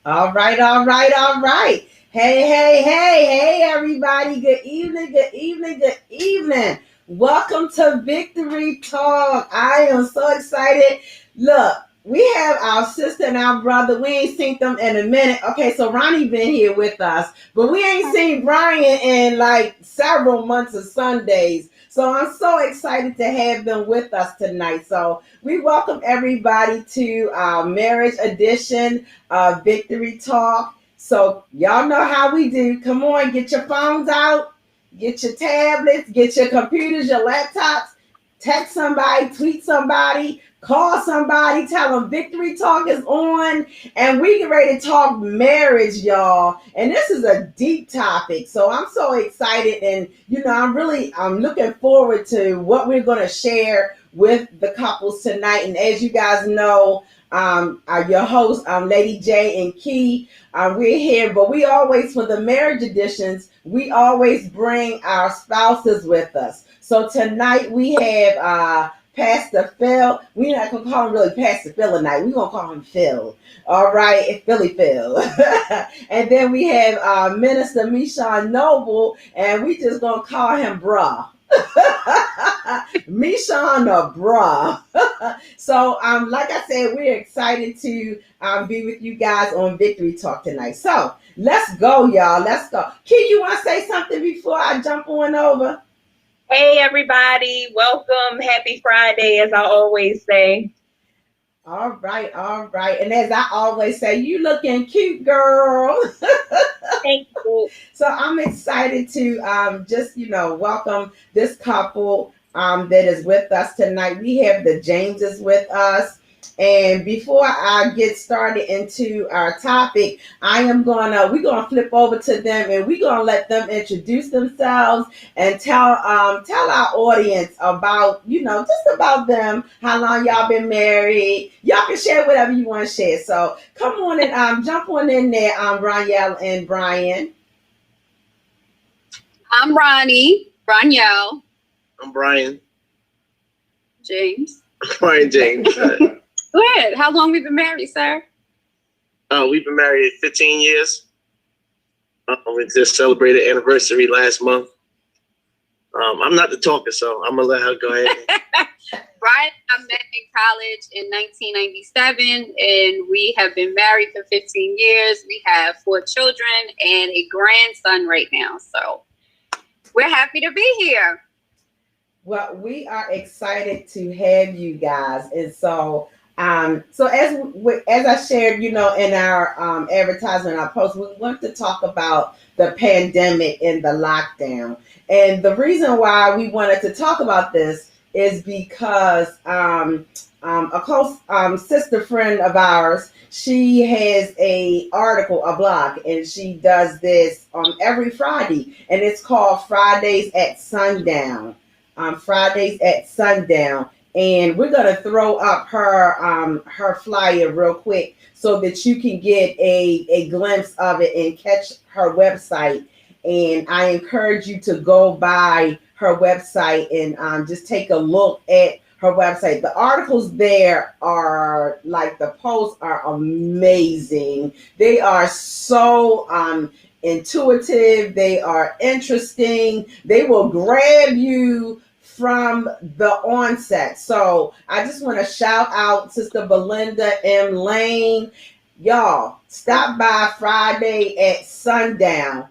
All right, all right, all right. Hey, everybody. Good evening, good evening, good evening. Welcome to Victory Talk. I am so excited. Look, we have our sister and our brother. We ain't seen them in a minute. Okay, so Ronnie been here with us, but we ain't seen Brian in like several months of Sundays. So I'm so excited to have them with us tonight. So we welcome everybody to our marriage edition Victory Talk. So y'all know how we do. Come on, get your phones out, get your tablets, get your computers, your laptops, text somebody, tweet somebody, call somebody, tell them Victory Talk is on, and we get ready to talk marriage, y'all. And this is a deep topic, so I'm so excited, and I'm looking forward to what we're going to share with the couples tonight. And as you guys know, your host, Lady J and Key, we're here, but we always, for the marriage editions, we always bring our spouses with us. So tonight we have Pastor Phil. We're not going to call him really Pastor Phil tonight. We're going to call him Phil. All right, Philly Phil. And then we have Minister Mishan Noble, and we just going to call him Bruh. Mishan or Bruh. So, like I said, we're excited to be with you guys on Victory Talk tonight. So, let's go, y'all. Let's go. Key, you want to say something before I jump on over? Hey, everybody. Welcome. Happy Friday, as I always say. All right, all right. And as I always say, you looking cute, girl. Thank you. So I'm excited to welcome this couple that is with us tonight. We have the Jameses with us. And before I get started into our topic, we're gonna flip over to them, and we're gonna let them introduce themselves and tell our audience about, just about them, how long y'all been married. Y'all can share whatever you want to share. So come on and jump on in there, Ronyelle and Brian. I'm Ronyelle. I'm Brian. James. Brian James. Go ahead. How long we been married, sir? We've been married 15 years. We just celebrated anniversary last month. I'm not the talker, so I'm going to let her go ahead. Brian and I met in college in 1997, and we have been married for 15 years. We have 4 children and a grandson right now. So we're happy to be here. Well, we are excited to have you guys. And so as I shared, in our advertisement, our post, we want to talk about the pandemic and the lockdown. And the reason why we wanted to talk about this is because a close sister friend of ours, she has a blog, and she does this every Friday, and it's called Fridays at Sundown. Fridays at Sundown. And we're going to throw up her flyer real quick so that you can get a glimpse of it and catch her website. And I encourage you to go by her website and just take a look at her website. The articles there are the posts are amazing. They are so intuitive. They are interesting. They will grab you from the onset. So I just want to shout out Sister Belinda M. Lane. Y'all, stop by Friday at Sundown.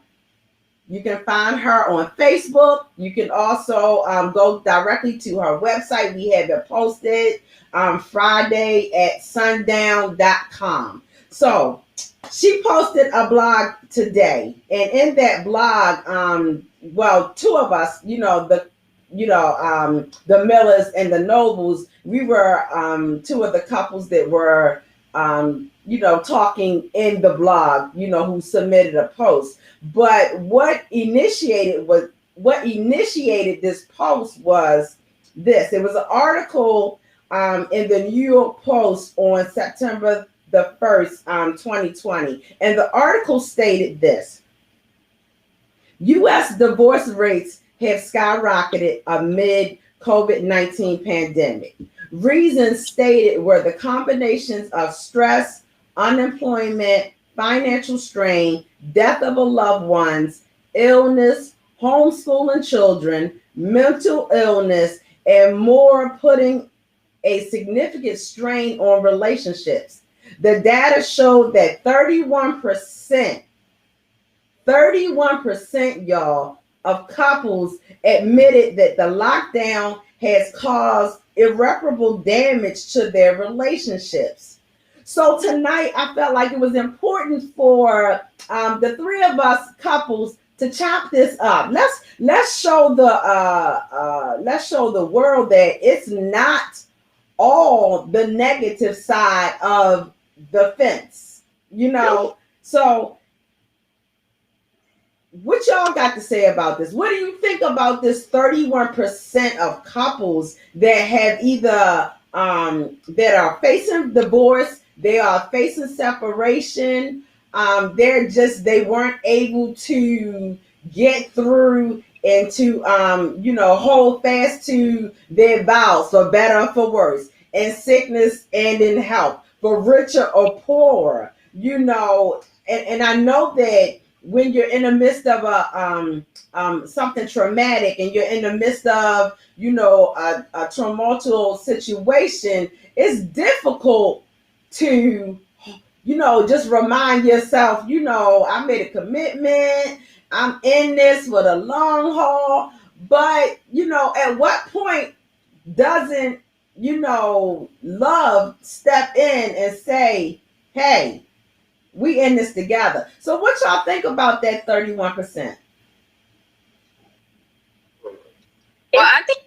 You can find her on Facebook. You can also go directly to her website. We have it posted, Friday at sundown.com. So she posted a blog today. And in that blog, 2 of us, the Millers and the Nobles, we were 2 of the couples that were talking in the blog, who submitted a post. But what initiated this post was this. It was an article in the New York Post on September the 1st, 2020. And the article stated this: U.S. divorce rates have skyrocketed amid COVID-19 pandemic. Reasons stated were the combinations of stress, unemployment, financial strain, death of a loved ones, illness, homeschooling children, mental illness, and more, putting a significant strain on relationships. The data showed that 31%, y'all, of couples admitted that the lockdown has caused irreparable damage to their relationships. So tonight, I felt like it was important for the three of us couples to chop this up. Let's show the world that it's not all the negative side of the fence. So what y'all got to say about this? What do you think about this 31% of couples that have either that are facing divorce, they are facing separation, they weren't able to get through and to hold fast to their vows, for better or for worse, in sickness and in health, for richer or poorer, and I know that when you're in the midst of something traumatic, and you're in the midst of a tumultuous situation, it's difficult to just remind yourself, I made a commitment, I'm in this for the long haul. But at what point doesn't love step in and say, hey, we in this together? So what y'all think about that 31%? Well, I think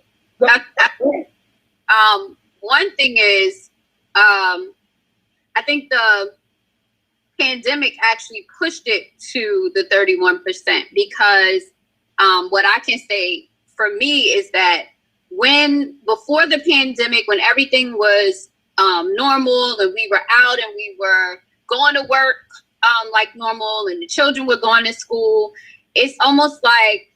one thing is, I think the pandemic actually pushed it to the 31%, because what I can say for me is that before the pandemic, when everything was normal and we were out and we were going to work like normal and the children were going to school, it's almost like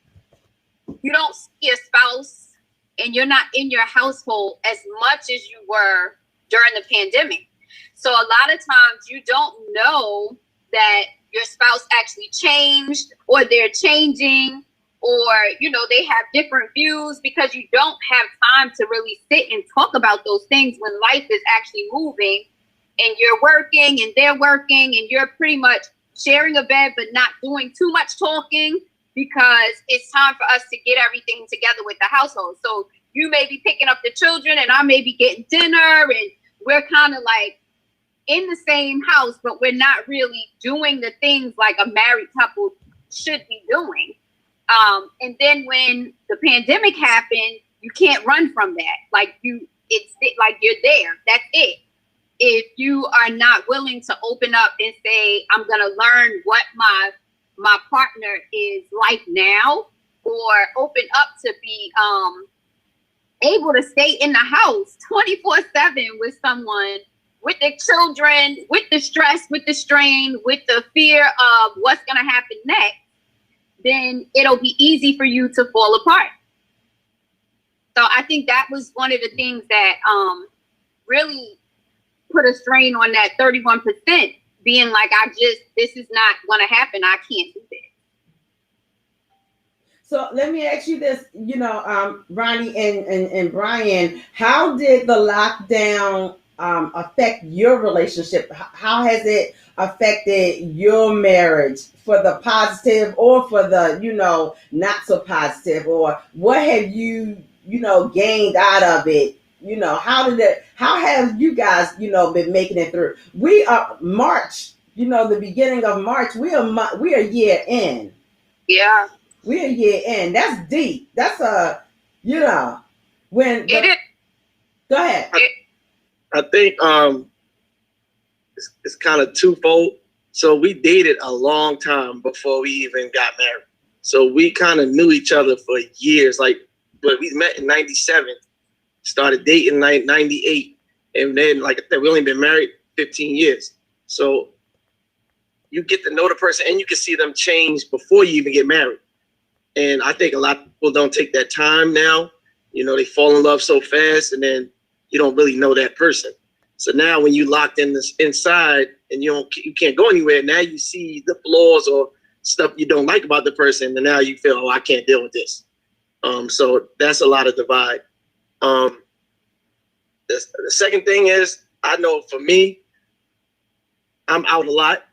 you don't see a spouse and you're not in your household as much as you were during the pandemic. So a lot of times you don't know that your spouse actually changed, or they're changing, or, they have different views, because you don't have time to really sit and talk about those things when life is actually moving and you're working and they're working and you're pretty much sharing a bed, but not doing too much talking, because it's time for us to get everything together with the household. So you may be picking up the children and I may be getting dinner, and we're kind of like in the same house, but we're not really doing the things like a married couple should be doing. And then when the pandemic happened, you can't run from that. It's like you're there. That's it. If you are not willing to open up and say, I'm going to learn what my partner is like now, or open up to be able to stay in the house 24/7 with someone, with the children, with the stress, with the strain, with the fear of what's going to happen next, then it'll be easy for you to fall apart. So I think that was one of the things that really put a strain on that 31%, being like, this is not going to happen. I can't do this. So let me ask you this, Ronnie and Brian, how did the lockdown affect your relationship? How has it affected your marriage, for the positive or for the, not so positive? Or what have you, gained out of it? How have you guys, been making it through? We are March, the beginning of March, we are year in. Yeah. We're a year in. That's deep. That's when it is. Go ahead. I think it's kind of twofold. So we dated a long time before we even got married. So we kind of knew each other for years. But we met in 97, started dating in 98, and then, like I said, we only been married 15 years. So you get to know the person, and you can see them change before you even get married. And I think a lot of people don't take that time now. They fall in love so fast, and then you don't really know that person. So now when you locked in this inside and you can't go anywhere, now you see the flaws or stuff you don't like about the person, and now you feel, oh, I can't deal with this. So that's a lot of divide. The second thing is, I know for me, I'm out a lot.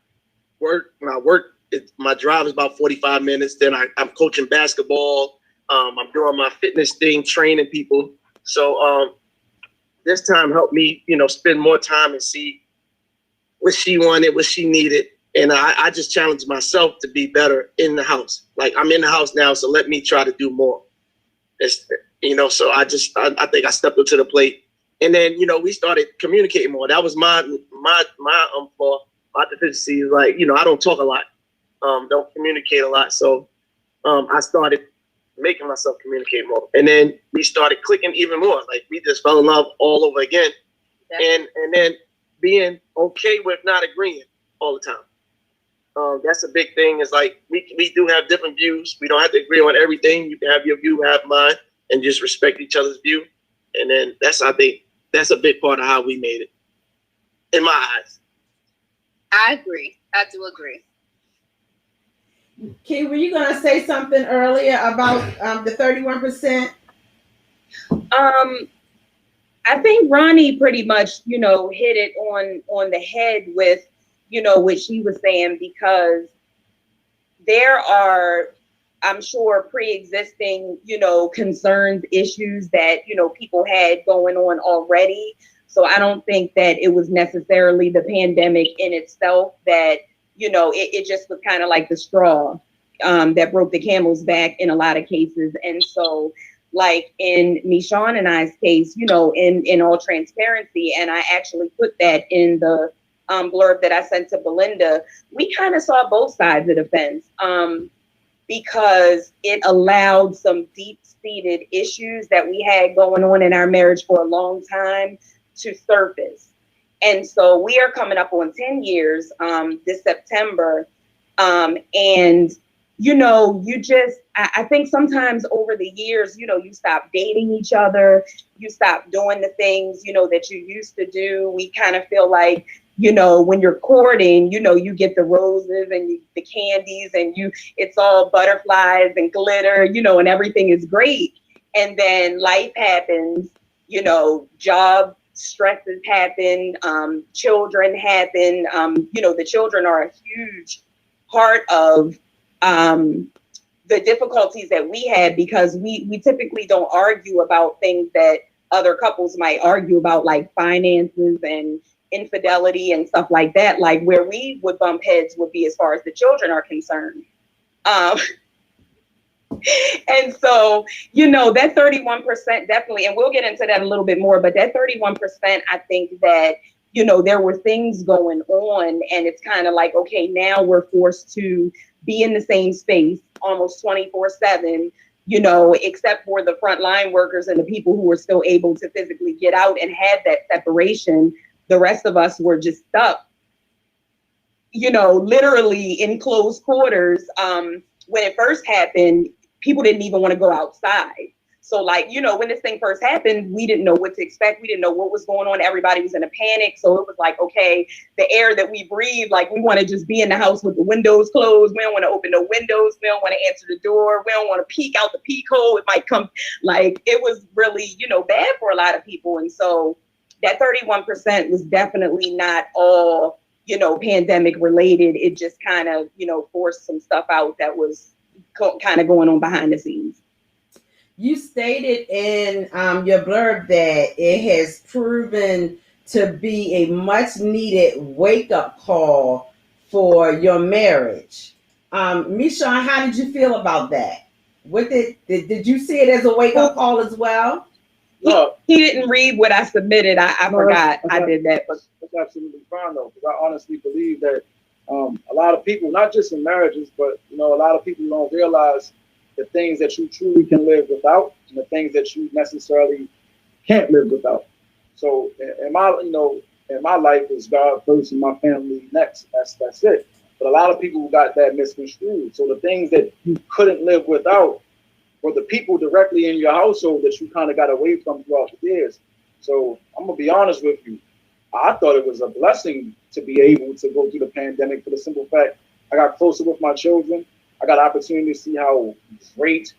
My drive is about 45 minutes. Then I'm coaching basketball. I'm doing my fitness thing, training people. So this time helped me, spend more time and see what she wanted, what she needed. And I just challenged myself to be better in the house. Like, I'm in the house now, so let me try to do more. So I think I stepped up to the plate. And then, we started communicating more. That was my deficiency is like, I don't talk a lot, don't communicate a lot. So I started making myself communicate more. And then we started clicking even more. Like, we just fell in love all over again. And then being okay with not agreeing all the time. That's a big thing. Is like, we do have different views. We don't have to agree on everything. You can have your view, have mine, and just respect each other's view. And then I think that's a big part of how we made it, in my eyes. I agree. I do agree. Key, were you going to say something earlier about the 31%? I think Ronnie pretty much, hit it on the head with, what she was saying, because there are, I'm sure, pre-existing, concerns, issues that, people had going on already. So I don't think that it was necessarily the pandemic in itself that, it just was kind of like the straw that broke the camel's back in a lot of cases. And so, like in Michonne and I's case, in all transparency, and I actually put that in the blurb that I sent to Belinda, we kind of saw both sides of the fence because it allowed some deep-seated issues that we had going on in our marriage for a long time to surface. And so we are coming up on 10 years this September. And, I think sometimes over the years, you stop dating each other, you stop doing the things, that you used to do. We kind of feel like, when you're courting, you get the roses and the candies and it's all butterflies and glitter, and everything is great. And then life happens, job stresses happen, children happen. The children are a huge part of the difficulties that we had, because we typically don't argue about things that other couples might argue about, like finances and infidelity and stuff like that. Like, where we would bump heads would be as far as the children are concerned. And so, that 31% definitely, and we'll get into that a little bit more, but that 31%, I think that, there were things going on, and it's kind of like, okay, now we're forced to be in the same space almost 24/7, except for the frontline workers and the people who were still able to physically get out and have that separation. The rest of us were just stuck, literally in close quarters. When it first happened, people didn't even want to go outside. So, like, when this thing first happened, we didn't know what to expect. We didn't know what was going on. Everybody was in a panic. So it was like, okay, the air that we breathe, like, we want to just be in the house with the windows closed. We don't want to open no windows. We don't want to answer the door. We don't want to peek out the peek hole. It might come, like, it was really, bad for a lot of people. And so that 31% was definitely not all, pandemic related. It just kind of, forced some stuff out that was kind of going on behind the scenes. You stated in your blurb that it has proven to be a much needed wake-up call for your marriage. Michonne, how did you feel about that? Did you see it as a wake-up call as well? He didn't read what I submitted. I forgot I did that. That's absolutely fine, though, because I honestly believe that a lot of people, not just in marriages, but a lot of people don't realize the things that you truly can live without and the things that you necessarily can't live without. So in my life, is God first and my family next. That's it. But a lot of people got that misconstrued. So the things that you couldn't live without were the people directly in your household that you kind of got away from throughout the years. So I'm gonna be honest with you. I thought it was a blessing to be able to go through the pandemic for the simple fact I got closer with my children. I got an opportunity to see how great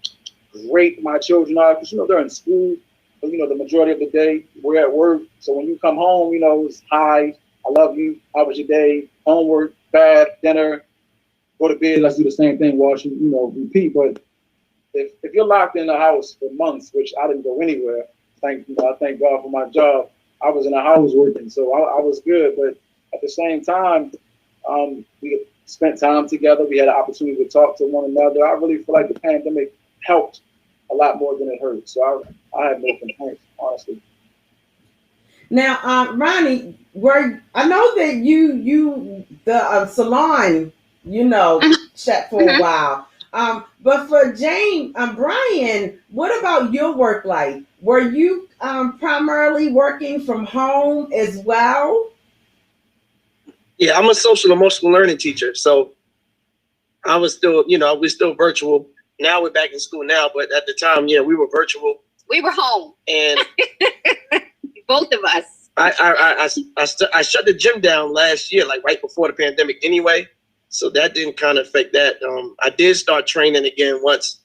my children are, because they're in school, but the majority of the day we're at work. So when you come home, it's hi, I love you, how was your day, homework, bath, dinner, go to bed, let's do the same thing, wash, repeat. But if you're locked in the house for months, which I didn't go anywhere, I thank God for my job. I was in a house working, so I was good. But at the same time, we spent time together. We had an opportunity to talk to one another. I really feel like the pandemic helped a lot more than it hurt. So I have no complaints, honestly. Now, Ronnie, I know that the salon, shut for a while. But for Jane, Brian, what about your work life? Were you primarily working from home as well? Yeah, I'm a social emotional learning teacher, so I was still, we're still virtual. Now we're back in school now, but at the time, yeah, we were virtual. We were home, and both of us. I shut the gym down last year, like right before the pandemic, anyway. So that didn't kind of affect that. I did start training again once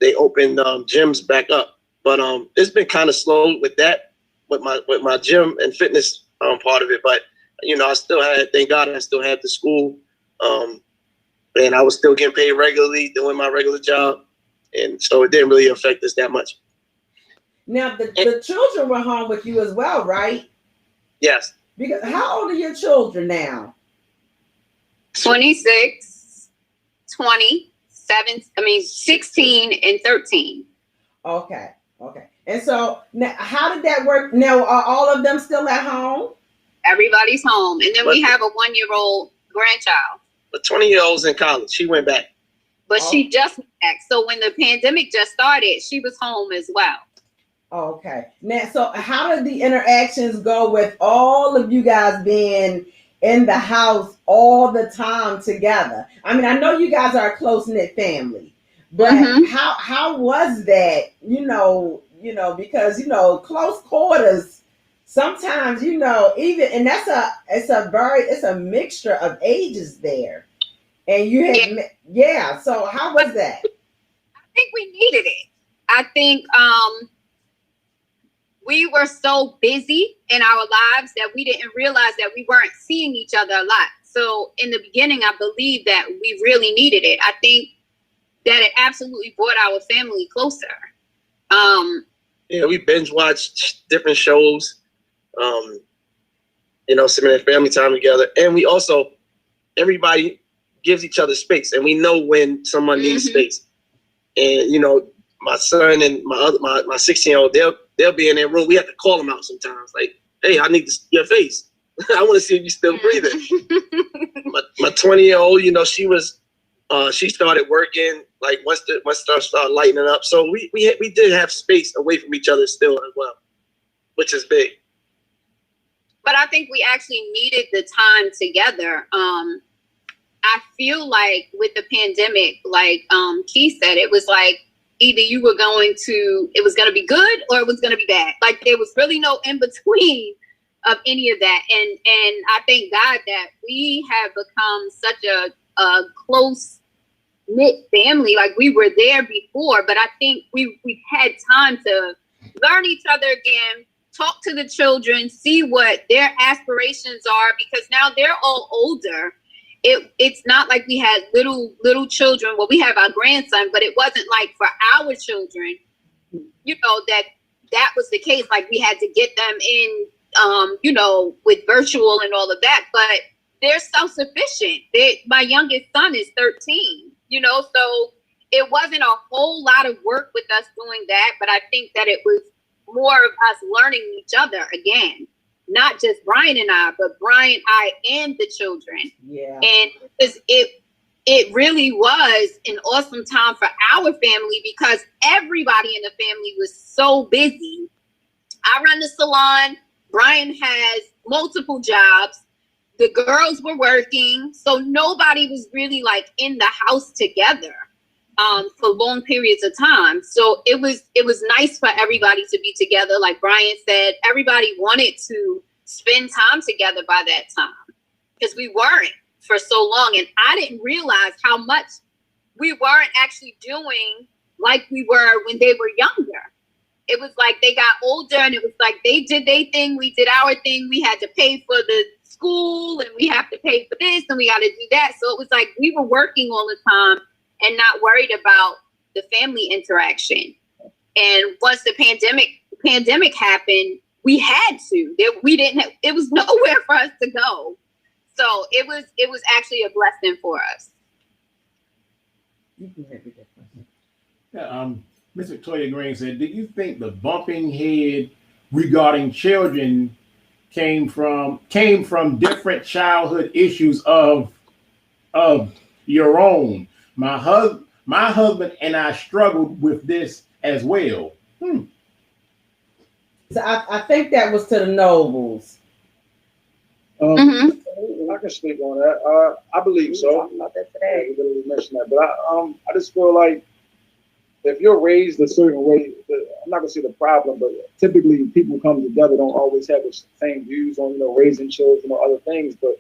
they opened gyms back up, but it's been kind of slow with that, with my gym and fitness part of it. But I still had, thank God, I still had the school, and I was still getting paid regularly, doing my regular job, and so it didn't really affect us that much. Now the children were home with you as well, right? Yes. Because how old are your children now? 26, 27, 16, and 13. Okay. And so now, how did that work? Now, are all of them still at home? Everybody's home. And then we have a 1-year-old grandchild. The 20-year-old's in college. She went back. But she just went back. So when the pandemic just started, she was home as well. Okay. Now, so how did the interactions go with all of you guys being in the house all the time together? I mean, I know you guys are a close-knit family, but how was that? Because close quarters sometimes, even, and it's a mixture of ages there, and you had So how was that? I think we needed it. I think we were so busy in our lives that we didn't realize that we weren't seeing each other a lot. So in the beginning, I believe that we really needed it. I think that it absolutely brought our family closer. Yeah, we binge watched different shows, spending family time together. And we also, everybody gives each other space, and we know when someone needs space. And, my son and my 16-year-old, they'll be in their room. We have to call them out sometimes. Like, hey, I need to see your face. I want to see if you're still breathing. my 20-year-old, she started working like once stuff started lightening up. So we did have space away from each other still as well, which is big. But I think we actually needed the time together. I feel like with the pandemic, like Keith said, it was like either it was going to be good or it was going to be bad. Like there was really no in between of any of that. And I thank God that we have become such a close knit family. Like we were there before, but I think we've had time to learn each other again, talk to the children, see what their aspirations are, because now they're all older. It's not like we had little children. Well, we have our grandson, but it wasn't like for our children, that was the case. Like we had to get them in, with virtual and all of that. But they're self-sufficient. My youngest son is 13, so it wasn't a whole lot of work with us doing that. But I think that it was more of us learning each other again. Not just Brian and I, but Brian, I, and the children. Yeah. And it really was an awesome time for our family because everybody in the family was so busy. I run the salon. Brian has multiple jobs. The girls were working. So nobody was really like in the house together for long periods of time. So it was nice for everybody to be together. Like Brian said, everybody wanted to spend time together by that time, because we weren't for so long. And I didn't realize how much we weren't actually doing like we were when they were younger. It was like they got older and it was like they did their thing, we did our thing. We had to pay for the school and we have to pay for this and we got to do that. So it was like we were working all the time and not worried about the family interaction. And once the pandemic happened, we had to. We didn't have, it was nowhere for us to go. So it was actually a blessing for us. Yeah, Miss Victoria Green said, do you think the bumping head regarding children came from different childhood issues of your own? My husband and I struggled with this as well. So I think that was to the Nobles. I can speak on that. I believe so. Talking about that today. We literally mentioned that, but I just feel like if you're raised a certain way, I'm not gonna say the problem, but typically people come together don't always have the same views on raising children or other things. But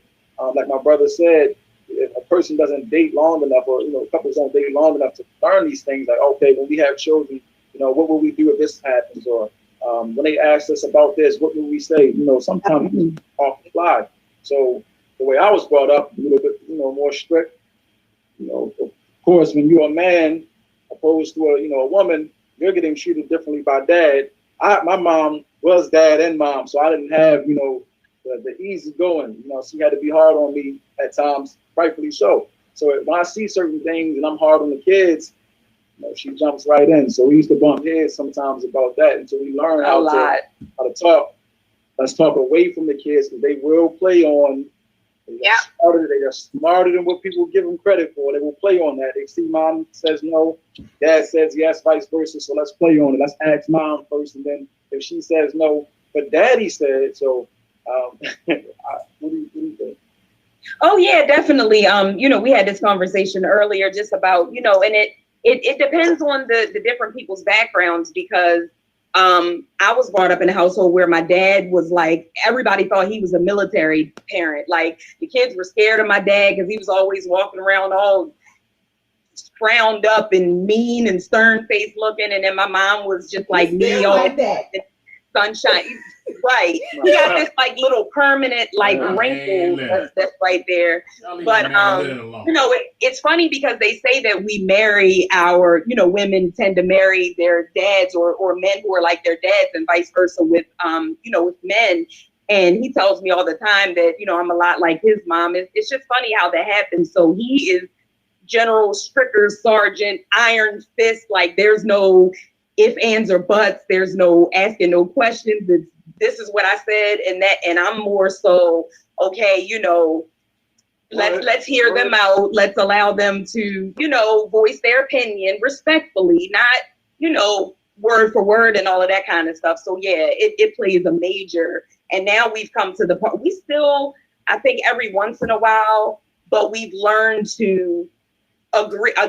like my brother said, if a person doesn't date long enough, or couples don't date long enough to learn these things, like okay, when we have children, what will we do if this happens, or when they ask us about this, what will we say? Sometimes off the fly. So the way I was brought up, a little bit, more strict. Of course, when you're a man, opposed to a woman, you're getting treated differently by dad. My mom was dad and mom, so I didn't have the easy going. She had to be hard on me at times, rightfully so. So when I see certain things and I'm hard on the kids, she jumps right in. So we used to bump heads sometimes about that until we learn how to talk. Let's talk away from the kids because they will play on. They're smarter than what people give them credit for. They will play on that. They see mom says no, dad says yes, vice versa. So let's play on it. Let's ask mom first, and then if she says no, but daddy said so. What do you think? Oh yeah, definitely. We had this conversation earlier just about, and it depends on the different people's backgrounds, because I was brought up in a household where my dad was like, everybody thought he was a military parent. Like the kids were scared of my dad because he was always walking around all frowned up and mean and stern faced looking. And then my mom was just like me, all like that. Sunshine. Right. He got this like little permanent like wrinkle that's right there. But it's funny because they say that we marry our, women tend to marry their dads or men who are like their dads and vice versa with with men. And he tells me all the time that, I'm a lot like his mom. It's just funny how that happens. So he is General Stricker Sergeant Iron Fist. Like there's no if, ands, or buts. There's no asking no questions. This is what I said, and I'm more so, okay, let's hear them out. Let's allow them to, voice their opinion respectfully, not, word for word and all of that kind of stuff. So yeah, it plays a major. And now we've come to the point, we still, I think every once in a while, but we've learned to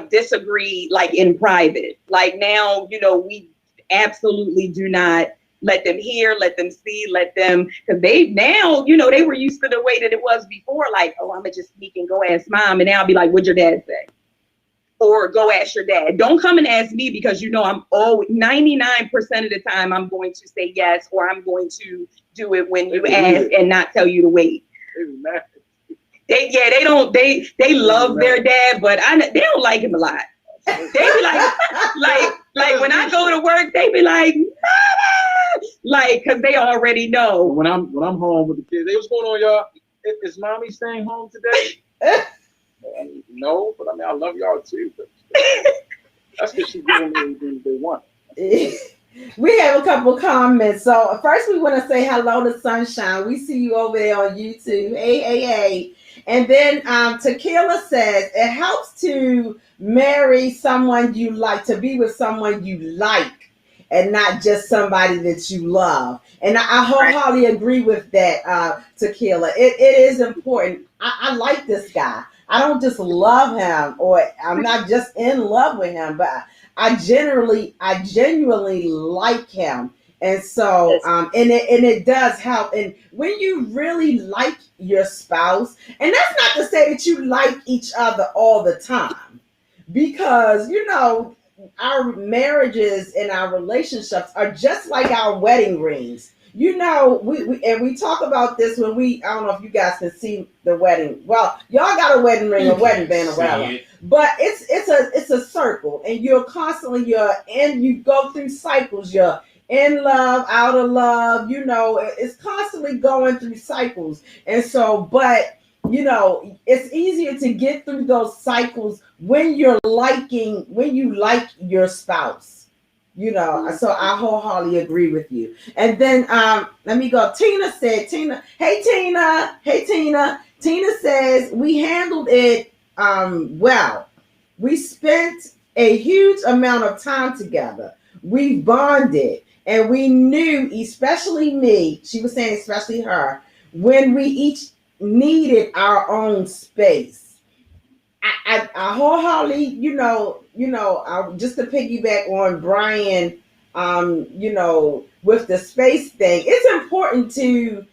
disagree like in private. Like now, we absolutely do not let them hear, let them see, let them, because they now, they were used to the way that it was before, like, oh, I'm gonna just sneak and go ask mom, and now I'll be like, what'd your dad say? Or go ask your dad. Don't come and ask me, because I'm always 99% of the time I'm going to say yes, or I'm going to do it when you ask and not tell you to wait. They love their dad, but they don't like him a lot. They be like when I go to work, they be like, Mama! Like, cause they already know. When I'm home with the kids, hey, what's going on, y'all? Is mommy staying home today? No, but I love y'all too. But that's because she's giving me everything they want. We have a couple comments. So first we want to say hello to Sunshine. We see you over there on YouTube. Hey. And then Tequila says, it helps to marry someone you like, to be with someone you like, and not just somebody that you love. And I wholeheartedly agree with that, Tequila. It is important. I like this guy. I don't just love him, or I'm not just in love with him, but I genuinely like him. And so, and it does help. And when you really like your spouse, and that's not to say that you like each other all the time, because our marriages and our relationships are just like our wedding rings. We talk about this when I don't know if you guys can see the wedding. Well, y'all got a wedding ring, a wedding band, or whatever. But it's a circle, and you go through cycles. You're in love, out of love. It's constantly going through cycles, and so, but it's easier to get through those cycles when you like your spouse. So I wholeheartedly agree with you. And then let me go. Hey Tina. Tina says we handled it well. We spent a huge amount of time together. We bonded, and we knew, especially me, she was saying especially her, when we each needed our own space. I wholeheartedly, just to piggyback on Brian, with the space thing, it's important to,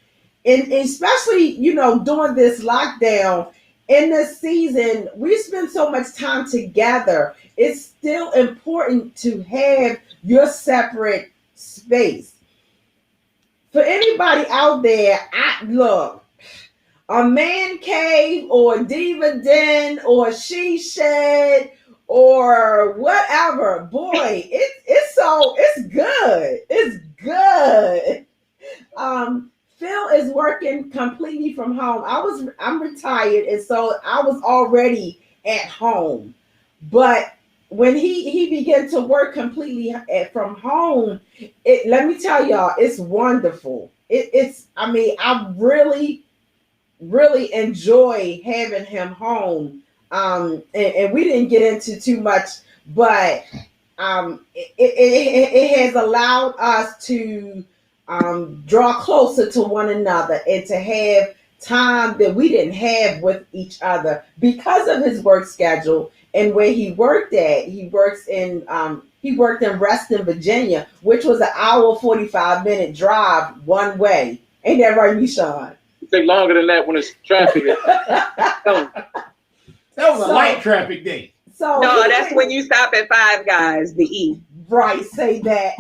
and especially, during this lockdown, in this season, we spend so much time together. It's still important to have your separate space. For anybody out there, look, a man cave or diva den or she shed or whatever, boy, it's good. It's good. Phil is working completely from home. I'm retired, and so I was already at home. But when he began to work completely from home, let me tell y'all, it's wonderful. I really enjoy having him home. And we didn't get into too much, but it has allowed us to draw closer to one another and to have time that we didn't have with each other because of his work schedule and where he worked at. He worked in Reston, Virginia, which was an hour 45-minute drive one way. Ain't that right, Sean? Take longer than that when it's traffic. That was a light traffic day. So no, that's when you stop at Five Guys to eat. Right, say that.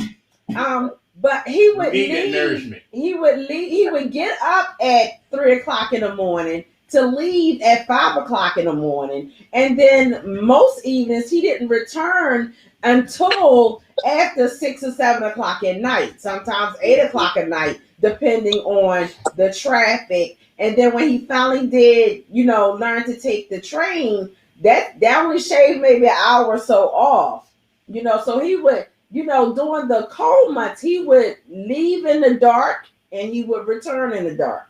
But he would leave. He would get up at 3:00 in the morning to leave at 5:00 in the morning, and then most evenings he didn't return until after 6 or 7 o'clock at night. Sometimes 8 o'clock at night, depending on the traffic. And then when he finally did, learn to take the train, that would shave maybe an hour or so off. So he would, during the cold months, he would leave in the dark and he would return in the dark,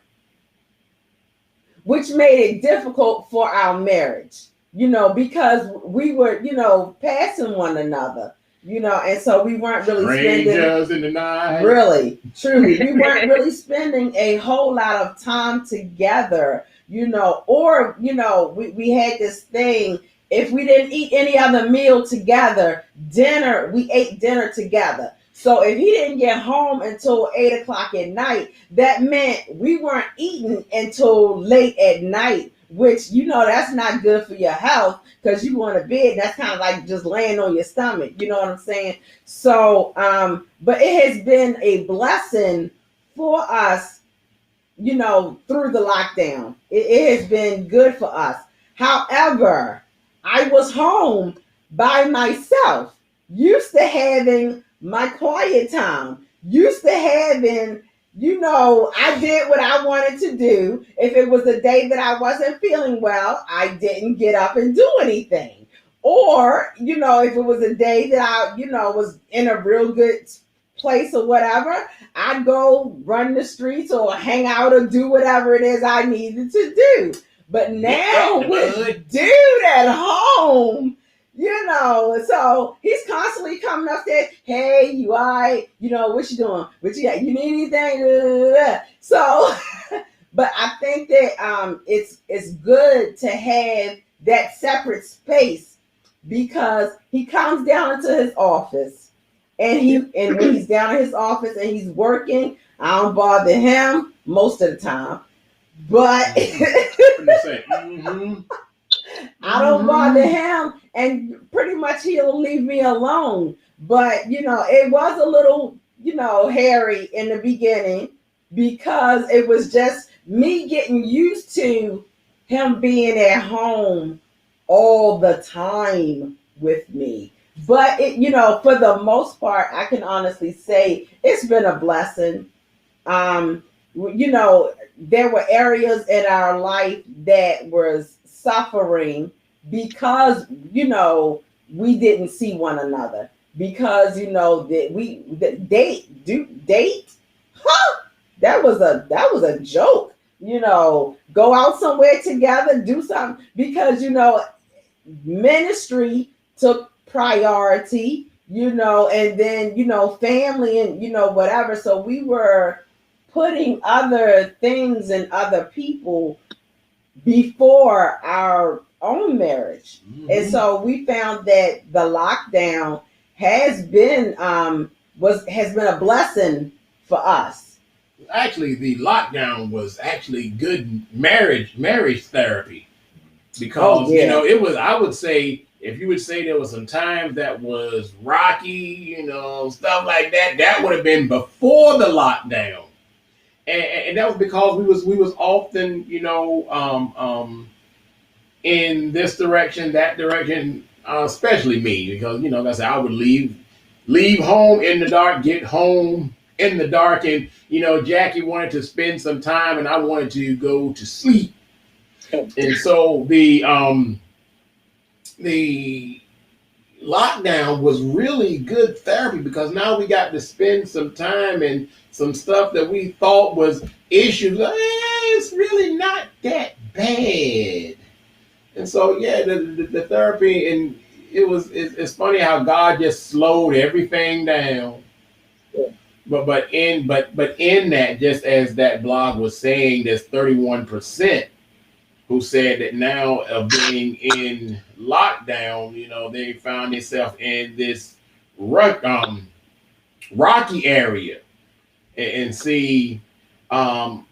which made it difficult for our marriage, because we were, passing one another. And so we weren't really strangers in the night. Really, truly, we weren't really spending a whole lot of time together, or, we had this thing, if we didn't eat any other meal together, we ate dinner together. So if he didn't get home until 8 o'clock at night, that meant we weren't eating until late at night, which, that's not good for your health because you want to bed. That's kind of like just laying on your stomach. You know what I'm saying? So, but it has been a blessing for us, through the lockdown. It has been good for us. However, I was home by myself, used to having my quiet time, used to having, I did what I wanted to do. If it was a day that I wasn't feeling well, I didn't get up and do anything. Or, if it was a day that I, was in a real good place or whatever, I'd go run the streets or hang out or do whatever it is I needed to do. But now with dude at home, so he's constantly coming up there. Hey, you all right? What you doing? What you got? You need anything? So, but I think that it's good to have that separate space because he comes down into his office and when he's down in his office and he's working, I don't bother him most of the time. But I don't bother him, and pretty much he'll leave me alone. But it was a little, hairy in the beginning because it was just me getting used to him being at home all the time with me. But for the most part, I can honestly say it's been a blessing. There were areas in our life that was suffering because we didn't see one another, because that we date, huh? That was a joke. Go out somewhere together, do something, because ministry took priority, and then family and whatever. So we were putting other things and other people before our own marriage. And so we found that the lockdown has been a blessing for us. Actually, the lockdown was actually good marriage therapy, because it was, I would say, if you would say there was some times that was rocky, stuff like that, that would have been before the lockdown. And that was because we was often, in this direction, that direction, especially me, because like I said, I would leave home in the dark, get home in the dark, and Jackie wanted to spend some time, and I wanted to go to sleep. And so the lockdown was really good therapy, because now we got to spend some time, and some stuff that we thought was issues, it's really not that bad. And so the therapy, and it's funny how God just slowed everything down. But in that, just as that blog was saying, there's 31% who said that now of being in lockdown, they found themselves in this rocky area, and see, that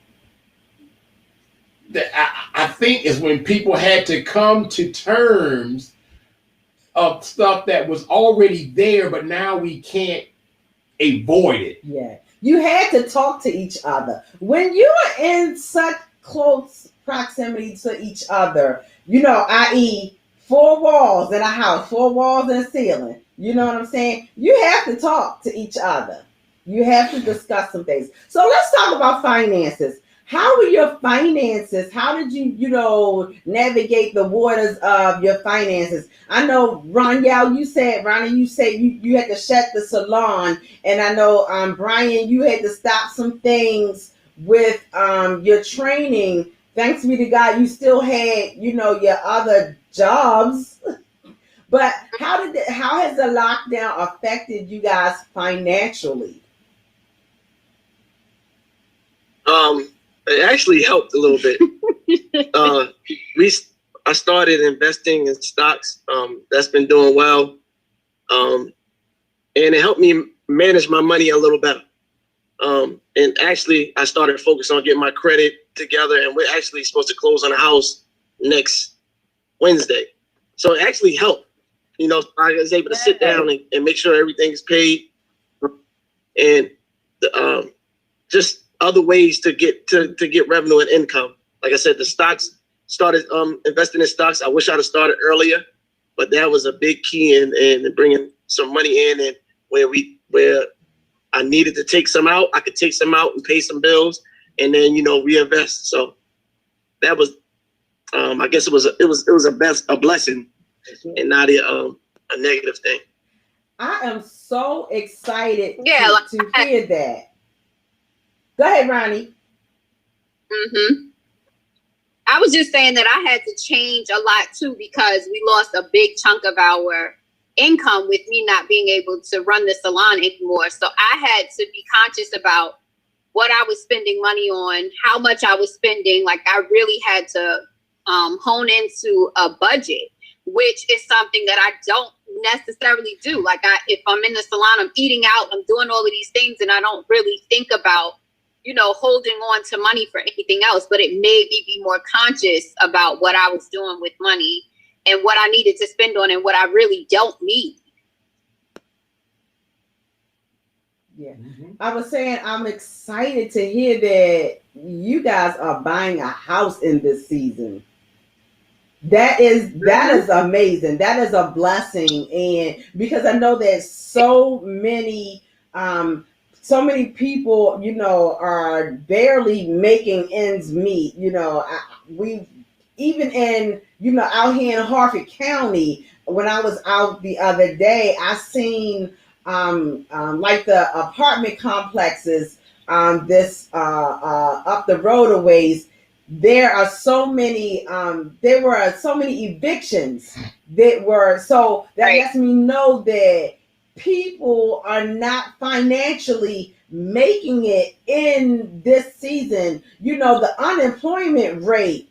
I think is when people had to come to terms of stuff that was already there, but now we can't avoid it. Yeah, you had to talk to each other when you are in such close proximity to each other, i.e. 4 walls in a house, 4 walls in a ceiling. You know what I'm saying? You have to talk to each other. You have to discuss some things. So let's talk about finances. How were your finances? How did you, navigate the waters of your finances? I know, Ronnie, you said you had to shut the salon. And I know, Brian, you had to stop some things with your training. Thanks be to God, you still had, your other jobs. But how has the lockdown affected you guys financially? It actually helped a little bit. I started investing in stocks. That's been doing well. And it helped me manage my money a little better. And actually, I started focusing on getting my credit together, and we're actually supposed to close on a house next Wednesday. So it actually helped. I was able to sit down and make sure everything's paid, and just other ways to get revenue and income. Like I said, the stocks, started investing in stocks. I wish I'd have started earlier, but that was a big key in bringing some money in, and where I needed to take some out, I could take some out and pay some bills, and then reinvest. So that was, I guess it was a blessing, and not a negative thing. I am so excited to hear that. Go ahead, Ronnie. I was just saying that I had to change a lot too, because we lost a big chunk of our income with me not being able to run the salon anymore. So I had to be conscious about what I was spending money on, how much I was spending. Like, I really had to hone into a budget, which is something that I don't necessarily do. Like if I'm in the salon, I'm eating out, I'm doing all of these things, and I don't really think about, holding on to money for anything else. But it made me be more conscious about what I was doing with money and what I needed to spend on and what I really don't need. Yeah. I was saying I'm excited to hear that you guys are buying a house in this season. That is amazing. That is a blessing, and because I know that so many people, are barely making ends meet. We even in out here in Harford County. When I was out the other day, I seen like the apartment complexes this up the roadaways. There were so many evictions that were, so that lets me know that people are not financially making it in this season. The unemployment rate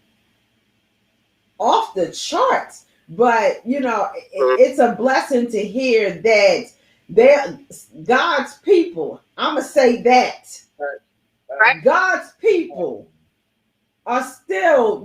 off the charts, but it's a blessing to hear that they're God's people. I'm gonna say that God's people are still,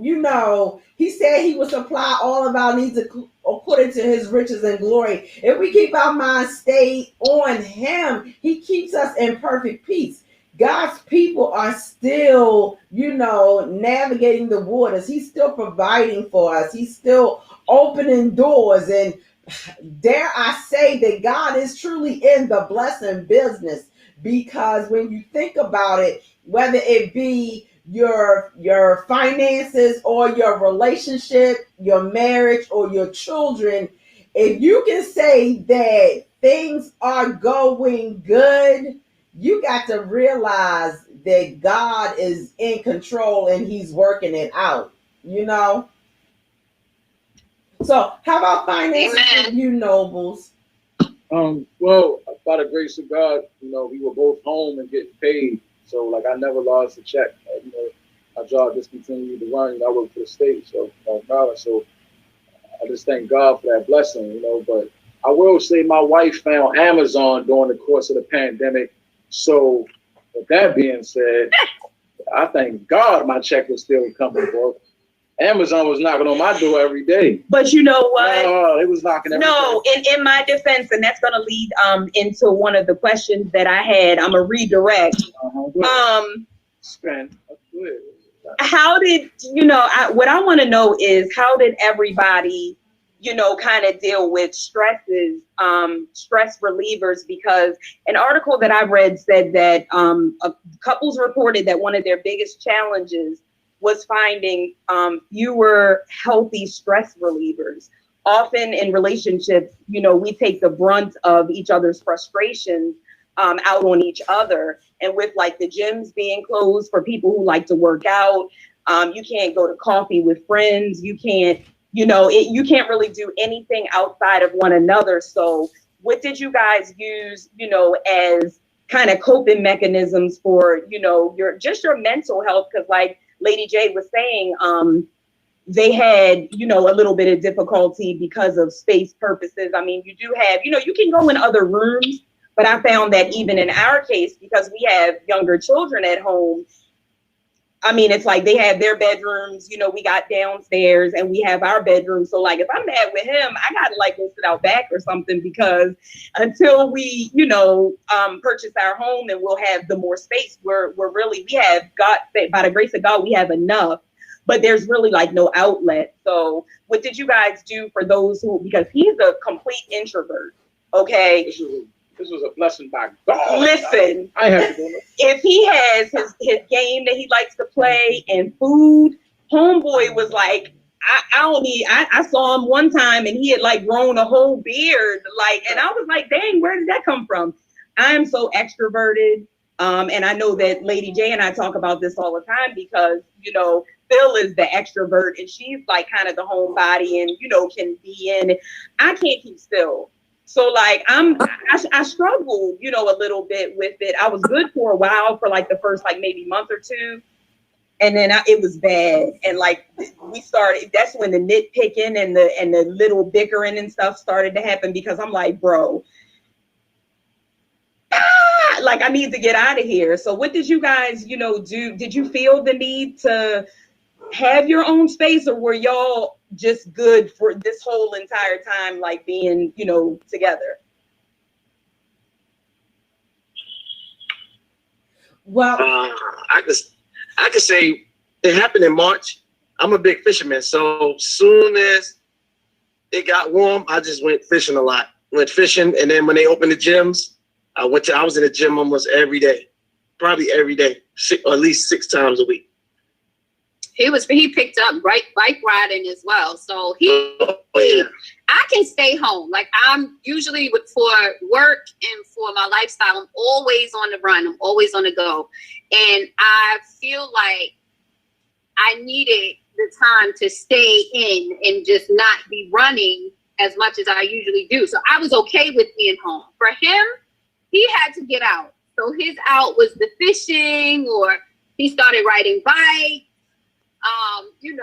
he said he would supply all of our needs according to his riches and glory. If we keep our minds stayed on him, he keeps us in perfect peace. God's people are still, navigating the waters. He's still providing for us. He's still opening doors. And dare I say that God is truly in the blessing business, because when you think about it, whether it be your finances or your relationship, your marriage, or your children, if you can say that things are going good, you got to realize that God is in control and he's working it out, So how about finances with you, Nobles? Well, by the grace of God, we were both home and getting paid. So, like, I never lost a check. My job just continued to run. I work for the state, so so I just thank God for that blessing, But I will say my wife found Amazon during the course of the pandemic. So, with that being said, I thank God my check was still coming, bro. Amazon was knocking on my door every day. But you know what? It was knocking every day. In my defense, and that's going to lead into one of the questions that I had. I'm going to redirect. How did, what I want to know is how did everybody, kind of deal with stress relievers? Because an article that I read said that couples reported that one of their biggest challenges was finding fewer healthy stress relievers. Often in relationships, we take the brunt of each other's frustrations out on each other. And with like the gyms being closed for people who like to work out, you can't go to coffee with friends. You can't, you can't really do anything outside of one another. So what did you guys use, as kind of coping mechanisms for, your mental health? Because like Lady J was saying, they had, a little bit of difficulty because of space purposes. I mean, you do have, you can go in other rooms, but I found that even in our case, because we have younger children at home, I mean, it's like they have their bedrooms, we got downstairs and we have our bedroom. So like, if I'm mad with him, I got to like go sit out back or something, because until we, purchase our home and we'll have the more space, we have got, by the grace of God, we have enough, but there's really like no outlet. So what did you guys do for those who, because he's a complete introvert. Okay. This was a blessing by God. Listen, I have to do it. If he has his game that he likes to play and food, homeboy was like, I saw him one time and he had like grown a whole beard, and I was like, dang, where did that come from? I'm so extroverted. And I know that Lady J and I talk about this all the time because, Phil is the extrovert and she's like kind of the homebody and, can be in. I can't keep still. So like I struggled, a little bit with it. I was good for a while, for like the first like maybe month or two. And then it was bad. And like we started, that's when the nitpicking and the little bickering and stuff started to happen, because I'm like, bro, like I need to get out of here. So what did you guys, do? Did you feel the need to have your own space, or were y'all just good for this whole entire time, like being, together? Well, I could say it happened in March. I'm a big fisherman, so soon as it got warm, I just went fishing a lot. Went fishing, and then when they opened the gyms, I was in the gym almost every day, probably every day, or at least 6 times a week. He picked up bike riding as well. So I can stay home. Like I'm usually for work and for my lifestyle, I'm always on the run. I'm always on the go. And I feel like I needed the time to stay in and just not be running as much as I usually do. So I was okay with being home. For him, he had to get out. So his out was the fishing, or he started riding bikes. He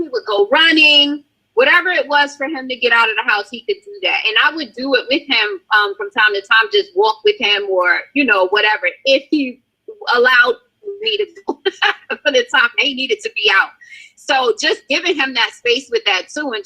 would go running, whatever it was for him to get out of the house, he could do that. And I would do it with him from time to time, just walk with him or, whatever, if he allowed me to do for the time he needed to be out. So just giving him that space with that too, and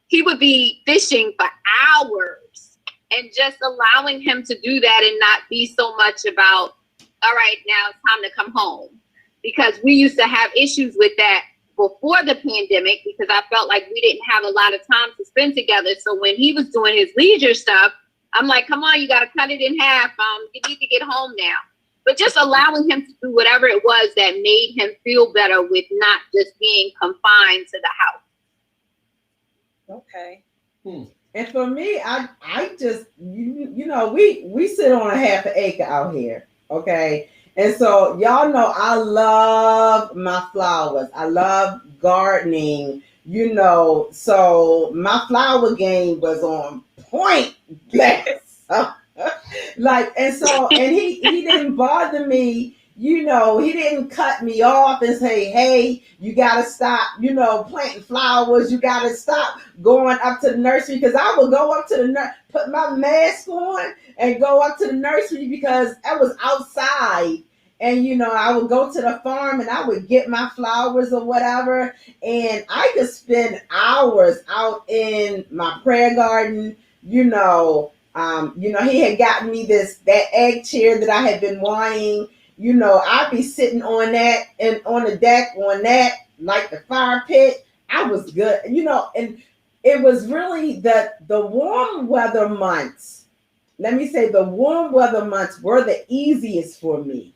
he would be fishing for hours, and just allowing him to do that and not be so much about, all right, now it's time to come home. Because we used to have issues with that before the pandemic, because I felt like we didn't have a lot of time to spend together. So when he was doing his leisure stuff, I'm like, come on, you got to cut it in half. You need to get home now. But just allowing him to do whatever it was that made him feel better with not just being confined to the house. Okay. And for me, I just, we sit on a half an acre out here. Okay. And so y'all know I love my flowers. I love gardening, so my flower game was on point. And he didn't bother me, he didn't cut me off and say, hey, you got to stop, planting flowers. You got to stop going up to the nursery, because I would go up to the put my mask on and go up to the nursery, because I was outside. And, I would go to the farm and I would get my flowers or whatever. And I could spend hours out in my prayer garden. He had gotten me that egg chair that I had been wanting. I'd be sitting on that and on the deck on that, like the fire pit. I was good, and it was really the warm weather months. Let me say the warm weather months were the easiest for me,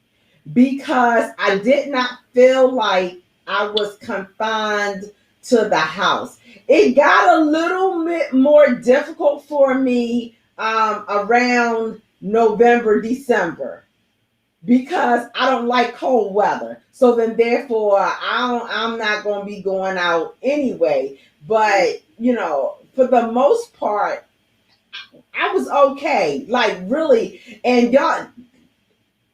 because I did not feel like I was confined to the house. It got a little bit more difficult for me around November, December, because I don't like cold weather. So then therefore I'm not going to be going out anyway. But, for the most part, I was okay. Like really. And y'all,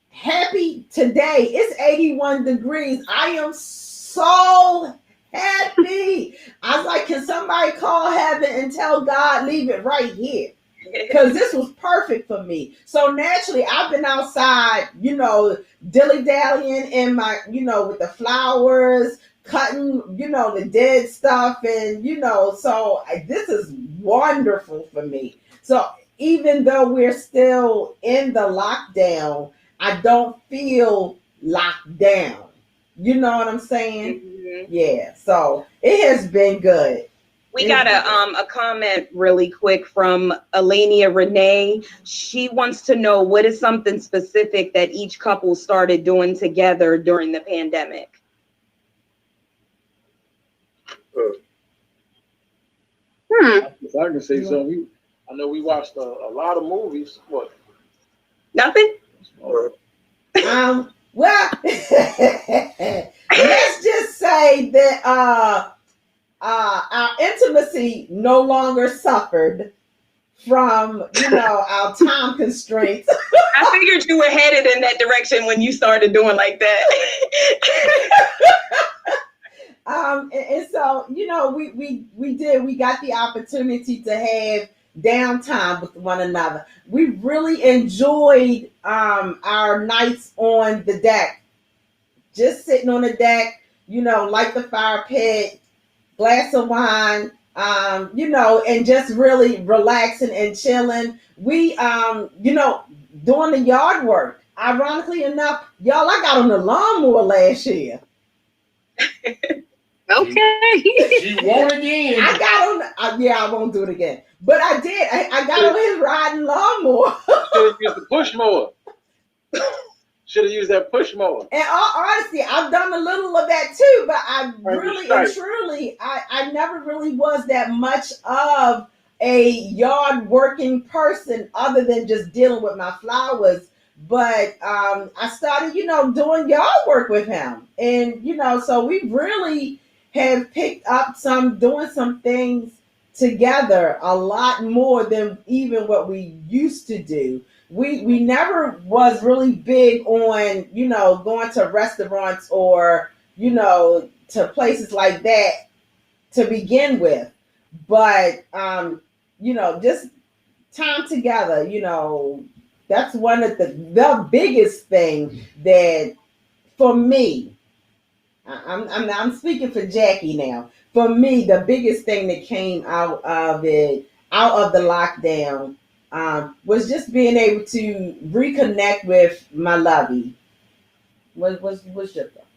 happy today. It's 81 degrees. I am so happy. I was like, can somebody call heaven and tell God, leave it right here? Because this was perfect for me. So naturally, I've been outside, dilly-dallying in my, with the flowers, cutting, the dead stuff. And, so this is wonderful for me. So even though we're still in the lockdown, I don't feel locked down. You know what I'm saying? Mm-hmm. Yeah. So it has been good. We got a comment really quick from Elenia Renee. She wants to know, what is something specific that each couple started doing together during the pandemic? I can say something. I know we watched a lot of movies. What? Nothing? Well, let's just say that our intimacy no longer suffered from, our time constraints. I figured you were headed in that direction when you started doing like that. And so, we got the opportunity to have downtime with one another. We really enjoyed our nights on the deck, just sitting on the deck, like the fire pit, glass of wine, and just really relaxing and chilling. We, doing the yard work. Ironically enough, y'all, I got on the lawnmower last year. Okay. She won't again. I got on. I won't do it again. But I did. I got on his riding lawnmower. Should have used the push mower. Should have used that push mower. And all honesty, I've done a little of that too. But I really and truly, I never really was that much of a yard working person, other than just dealing with my flowers. But I started, doing yard work with him, and so we really have picked up doing some things together a lot more than even what we used to do. We never was really big on, going to restaurants or, to places like that to begin with. But, just time together, that's one of the biggest thing that for me, I'm speaking for Jackie now. For me, the biggest thing that came out of the lockdown, was just being able to reconnect with my lovey. What's your thought?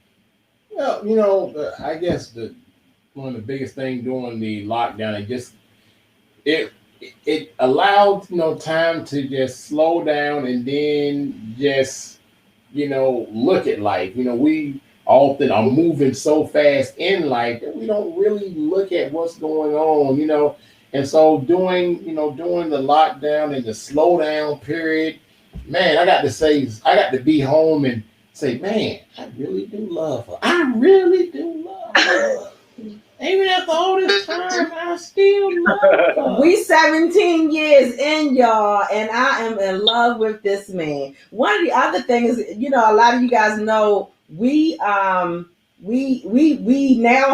Well, I guess one of the biggest things during the lockdown, it allowed time to just slow down and then just look at life. We often are moving so fast in life that we don't really look at what's going on. And so during the lockdown and the slowdown period, man, I got to be home and say, man, I really do love her. I really do love her. Even after all this time, I still love her. We 17 years in, y'all, and I am in love with this man. One of the other things, a lot of you guys know, we now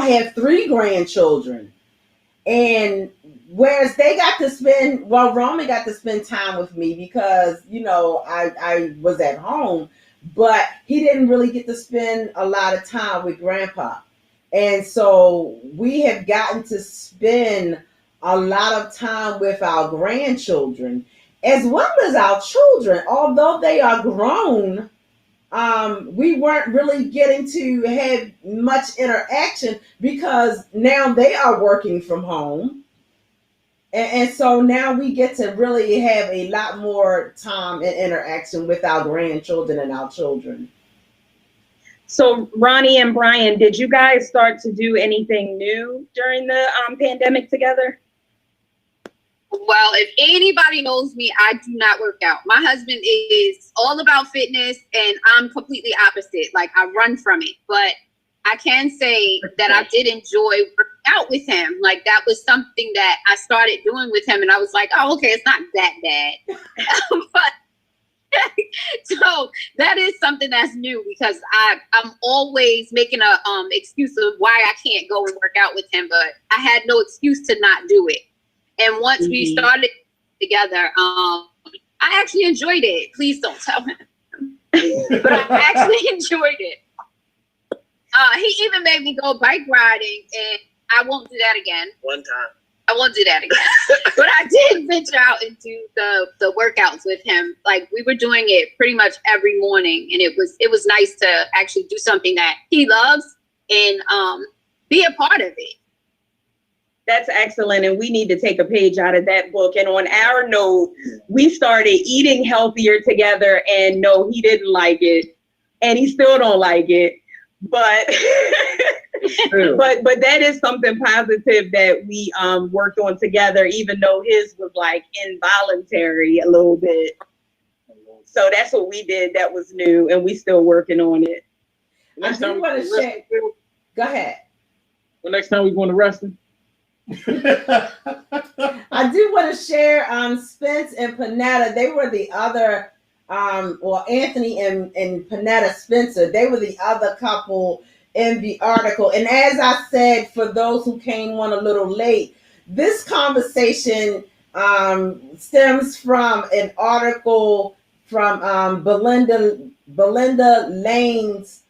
have 3 grandchildren. And whereas they got to spend, Roman got to spend time with me because, I was at home, but he didn't really get to spend a lot of time with Grandpa. And so we have gotten to spend a lot of time with our grandchildren as well as our children. Although they are grown, we weren't really getting to have much interaction because now they are working from home. And so now we get to really have a lot more time and interaction with our grandchildren and our children. So Ronnie and Brian, did you guys start to do anything new during the pandemic together? Well, if anybody knows me, I do not work out. My husband is all about fitness and I'm completely opposite. Like I run from it, but I can say that I did enjoy working out with him. Like that was something that I started doing with him and I was like, oh, okay, it's not that bad. But so that is something that's new because I'm always making a excuse of why I can't go and work out with him, but I had no excuse to not do it. And once we started together, I actually enjoyed it. Please don't tell him, but I actually enjoyed it. He even made me go bike riding, and I won't do that again. One time. I won't do that again. But I did venture out and do the workouts with him. Like we were doing it pretty much every morning, and it was nice to actually do something that he loves and be a part of it. That's excellent, and we need to take a page out of that book. And on our note, we started eating healthier together, and no, he didn't like it, and he still don't like it. But but that is something positive that we worked on together, even though his was like involuntary a little bit. So that's what we did. That was new, and we still working on it. I do want to share. Go ahead. Well, next time we going to wrestling. I do want to share Spence and Panetta. They were the other well, Anthony and Panetta Spencer, they were the other couple in the article. And as I said, for those who came on a little late, this conversation stems from an article from Belinda Lane's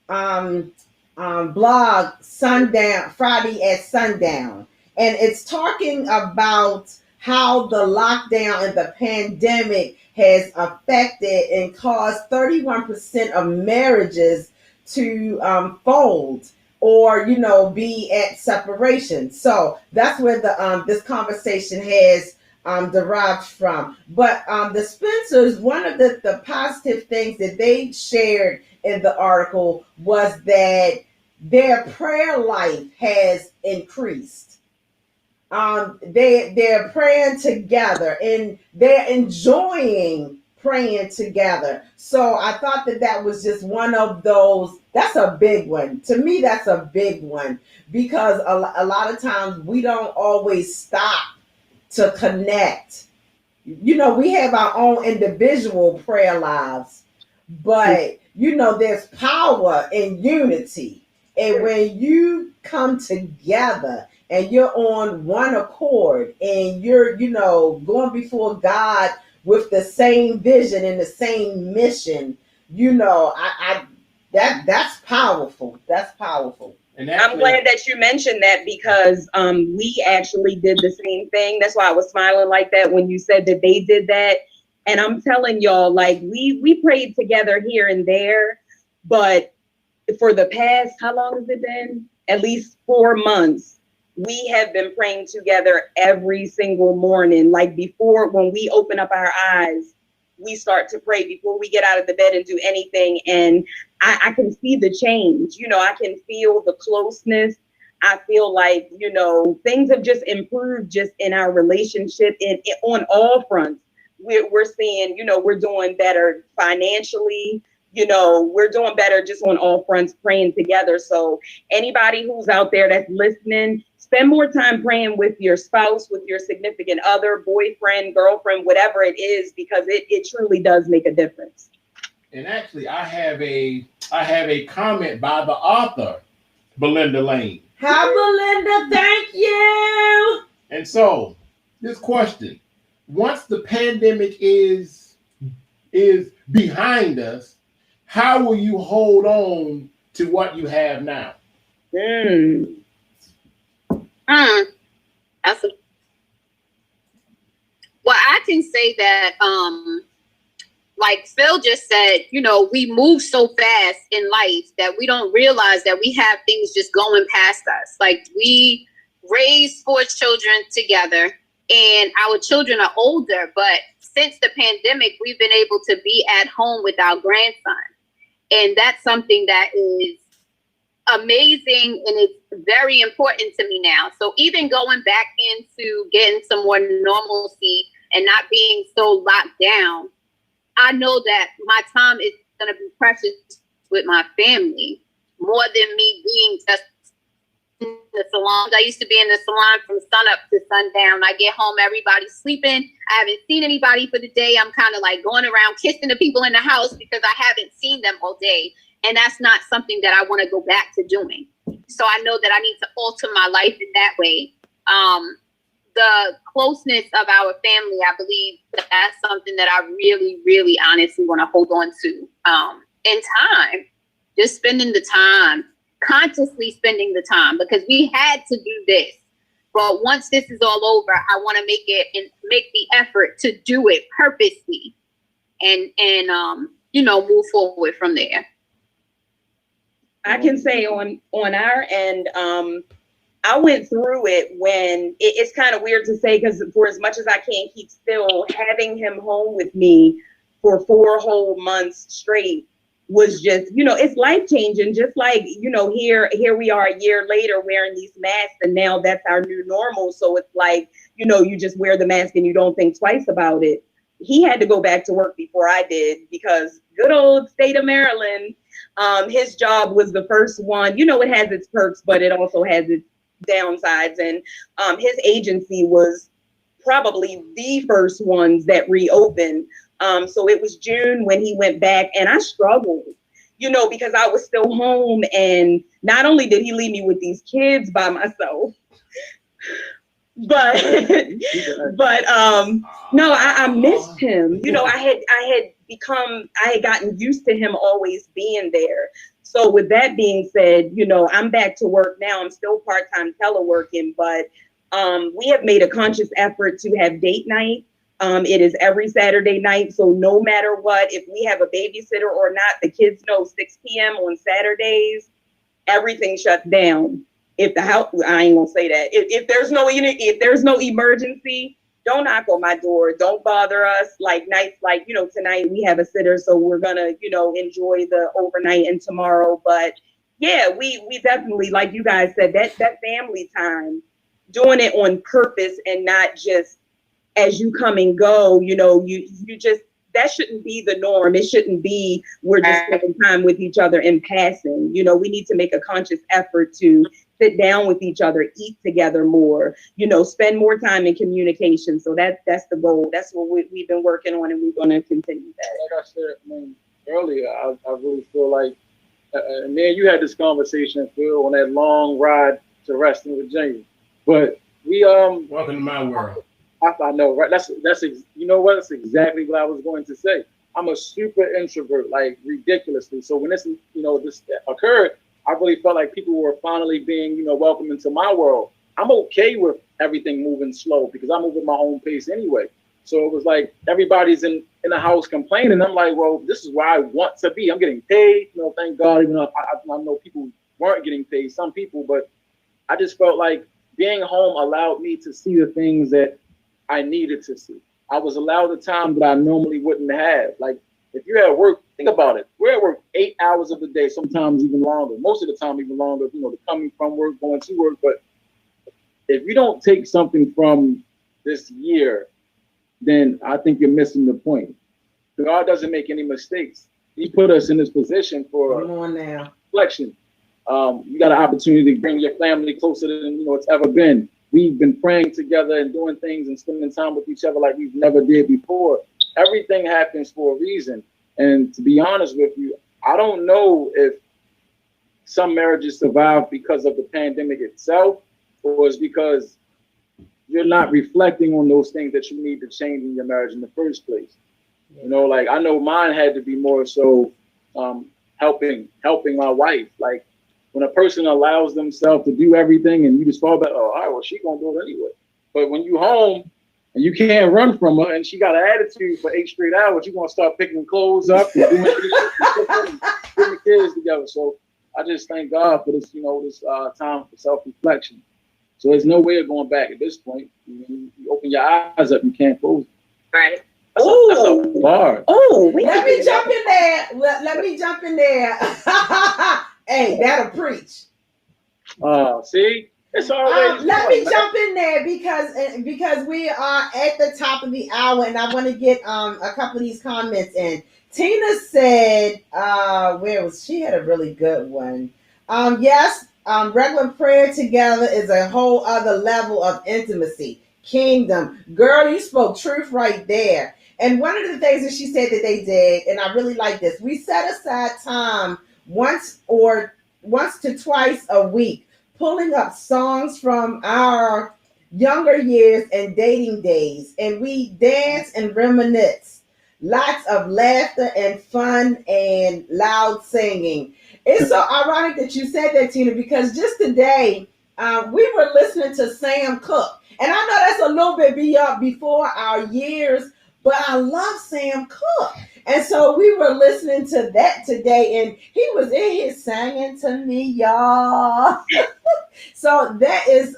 blog, Sundown, Friday at Sundown. And it's talking about how the lockdown and the pandemic has affected and caused 31% of marriages to fold or be at separation. So that's where the this conversation has derived from. But the Spencers, one of the positive things that they shared in the article was that their prayer life has increased. They're praying together and they're enjoying praying together. So I thought that was just one of those. That's a big one to me. That's a big one because a lot of times we don't always stop to connect. We have our own individual prayer lives, but there's power in unity. And when you come together and you're on one accord and you're, going before God with the same vision and the same mission, that's powerful. That's powerful. And I'm glad that you mentioned that because we actually did the same thing. That's why I was smiling like that when you said that they did that. And I'm telling y'all, like we prayed together here and there, but for the past, how long has it been? At least 4 months. We have been praying together every single morning. Like before, when we open up our eyes, we start to pray before we get out of the bed and do anything. And I can see the change. I can feel the closeness. I feel like, things have just improved just in our relationship on all fronts. We're seeing, we're doing better financially. We're doing better just on all fronts, praying together. So anybody who's out there that's listening, spend more time praying with your spouse, with your significant other, boyfriend, girlfriend, whatever it is, because it truly does make a difference. And actually, I have a comment by the author, Belinda Lane. Hi, Belinda. Thank you. And so, this question: once the pandemic is behind us, how will you hold on to what you have now? Well, I can say that, like Phil just said, we move so fast in life that we don't realize that we have things just going past us. Like we raised 4 children together and our children are older, but since the pandemic, we've been able to be at home with our grandson. And that's something that is amazing and it's very important to me now. So even going back into getting some more normalcy and not being so locked down, I know that my time is going to be precious with my family more than me being just in the salon. I used to be in the salon from sun up to sundown. I get home, everybody's sleeping. I haven't seen anybody for the day. I'm kind of like going around kissing the people in the house because I haven't seen them all day. And that's not something that I want to go back to doing. So I know that I need to alter my life in that way. The closeness of our family, I believe that's something that I really, really honestly want to hold on to. In time, just spending the time, consciously spending the time, because we had to do this. But once this is all over, I want to make the effort to do it purposely and move forward from there. I can say on our end, I went through it when it's kind of weird to say, because for as much as I can't keep still, having him home with me for 4 whole months straight was just, it's life changing. Just like, here we are a year later wearing these masks, and now that's our new normal. So it's like, you just wear the mask and you don't think twice about it. He had to go back to work before I did because good old state of Maryland, his job was the first one. It has its perks, but it also has downsides. And his agency was probably the first ones that reopened. So it was June when he went back, and I struggled, because I was still home. And not only did he leave me with these kids by myself, but no, I missed him. I had gotten used to him always being there. So with that being said, I'm back to work now. I'm still part-time teleworking, but we have made a conscious effort to have date night. It is every Saturday night. So no matter what, if we have a babysitter or not, the kids know 6 p.m. on Saturdays, everything shuts down. If the house, I ain't gonna say that. If there's no emergency, don't knock on my door. Don't bother us. Like nights like, tonight we have a sitter, so we're gonna, enjoy the overnight and tomorrow. But yeah, we definitely, like you guys said, that family time, doing it on purpose and not just as you come and go, you just, that shouldn't be the norm. It shouldn't be we're just spending time with each other in passing. We need to make a conscious effort to sit down with each other, eat together more, spend more time in communication. So that's the goal. That's what we've been working on, and we're going to continue that. Like I said, earlier, I really feel like, and then you had this conversation, Phil, on that long ride to Reston, Virginia. But we welcome to my world. I know, right? That's you know what? That's exactly what I was going to say. I'm a super introvert, like ridiculously. So when this occurred, I really felt like people were finally being, welcomed into my world. I'm okay with everything moving slow because I move at my own pace anyway. So it was like everybody's in the house complaining. I'm like, well, this is where I want to be. I'm getting paid, thank God. Even though I know people weren't getting paid, some people, but I just felt like being home allowed me to see the things that I needed to see. I was allowed the time that I normally wouldn't have. Like if you're at work, think about it. We're at work 8 hours of the day, sometimes even longer. Most of the time, even longer. The coming from work, going to work. But if you don't take something from this year, then I think you're missing the point. God doesn't make any mistakes. He put us in this position for reflection. You got an opportunity to bring your family closer than it's ever been. We've been praying together and doing things and spending time with each other like we've never did before. Everything happens for a reason. And to be honest with you, I don't know if some marriages survive because of the pandemic itself, or it's because you're not reflecting on those things that you need to change in your marriage in the first place. Like I know mine had to be more so helping my wife. Like when a person allows themselves to do everything and you just fall back, oh, all right, well, she gonna do it anyway. But when you home and you can't run from her and she got an attitude for 8 straight hours, you're gonna start picking clothes up and doing putting the kids together. So I just thank God for this, this time for self-reflection. So there's no way of going back at this point. You open your eyes up, you can't close them. Right. That's a bar. Oh, let me jump in there. Let me jump in there. Hey, that'll preach. See, it's always. Let me jump in there because we are at the top of the hour, and I want to get a couple of these comments in. Tina said, she had a really good one. Yes, regular prayer together is a whole other level of intimacy. Kingdom. Girl, you spoke truth right there. And one of the things that she said that they did, and I really like this, we set aside time once to twice a week, pulling up songs from our younger years and dating days, and we dance and reminisce. Lots of laughter and fun and loud singing. It's so ironic that you said that, Tina, because just today we were listening to Sam Cooke, and I know that's a little bit before our years, but I love Sam Cooke. And so we were listening to that today, and he was in here singing to me, y'all. So that is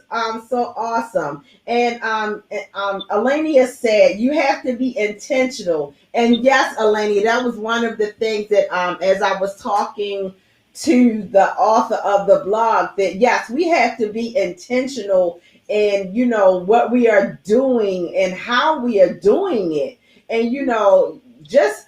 so awesome. And Alania said, you have to be intentional. And yes, Alania, that was one of the things that as I was talking to the author of the blog, that yes, we have to be intentional in, what we are doing and how we are doing it. And, just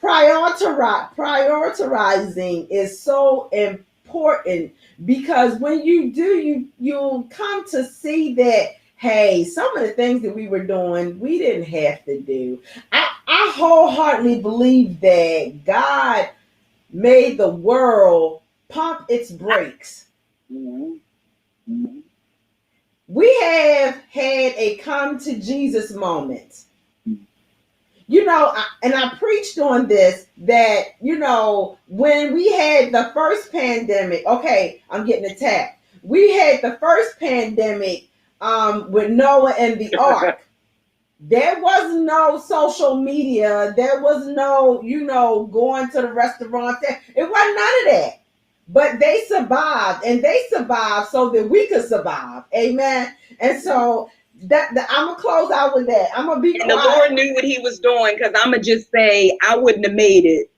prioritizing is so important important because when you do, you'll come to see that, hey, some of the things that we were doing, we didn't have to do. I wholeheartedly believe that God made the world pump its brakes. Mm-hmm. Mm-hmm. We have had a come to Jesus moment. You know, and I preached on this that, you know, when we had the first pandemic, okay, I'm getting attacked. We had the first pandemic with Noah and the ark. There was no social media. There was no, you know, going to the restaurant. It wasn't none of that. But they survived, and they survived so that we could survive. Amen. And so that I'm gonna close out with that. I'm gonna be And the quiet. Lord knew what he was doing, because I'm gonna just say I wouldn't have made it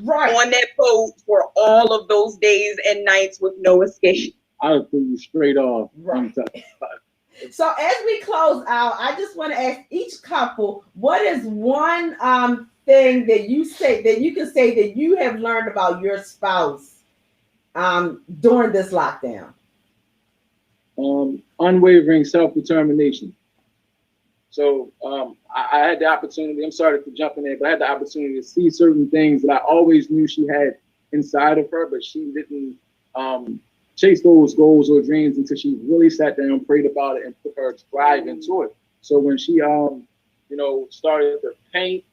Right. on that boat for all of those days and nights with no escape. I would pull you straight off. Right. So as we close out, I just want to ask each couple, what is one thing that you say that you can say that you have learned about your spouse during this lockdown? Unwavering self-determination. So I had the opportunity, I'm sorry to jump in there, but I had the opportunity to see certain things that I always knew she had inside of her, but she didn't chase those goals or dreams until she really sat down, prayed about it, and put her drive into it. So when she, you know, started to paint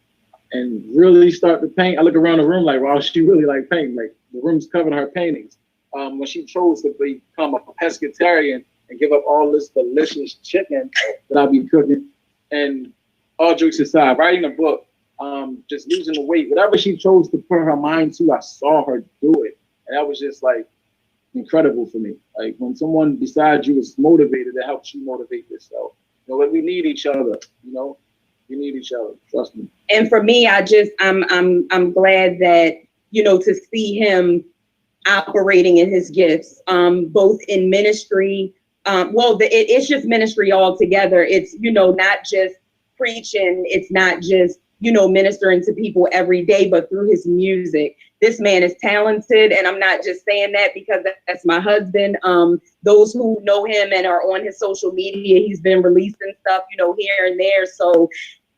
and really start to paint, I look around the room like, wow, she really like painting. Like the room's covered in her paintings. When she chose to become a pescatarian and give up all this delicious chicken that I'll be cooking, and all jokes aside, writing a book, just losing the weight, whatever she chose to put her mind to, I saw her do it. And that was just like incredible for me. Like when someone besides you is motivated, that helps you motivate yourself. You know, we need each other, you know, we need each other, trust me. And for me, I'm glad that, you know, to see him operating in his gifts, both in ministry. It's just ministry altogether. It's, you know, not just preaching. It's not just, you know, ministering to people every day, but through his music. This man is talented, and I'm not just saying that because that's my husband. Those who know him and are on his social media, he's been releasing stuff, you know, here and there. So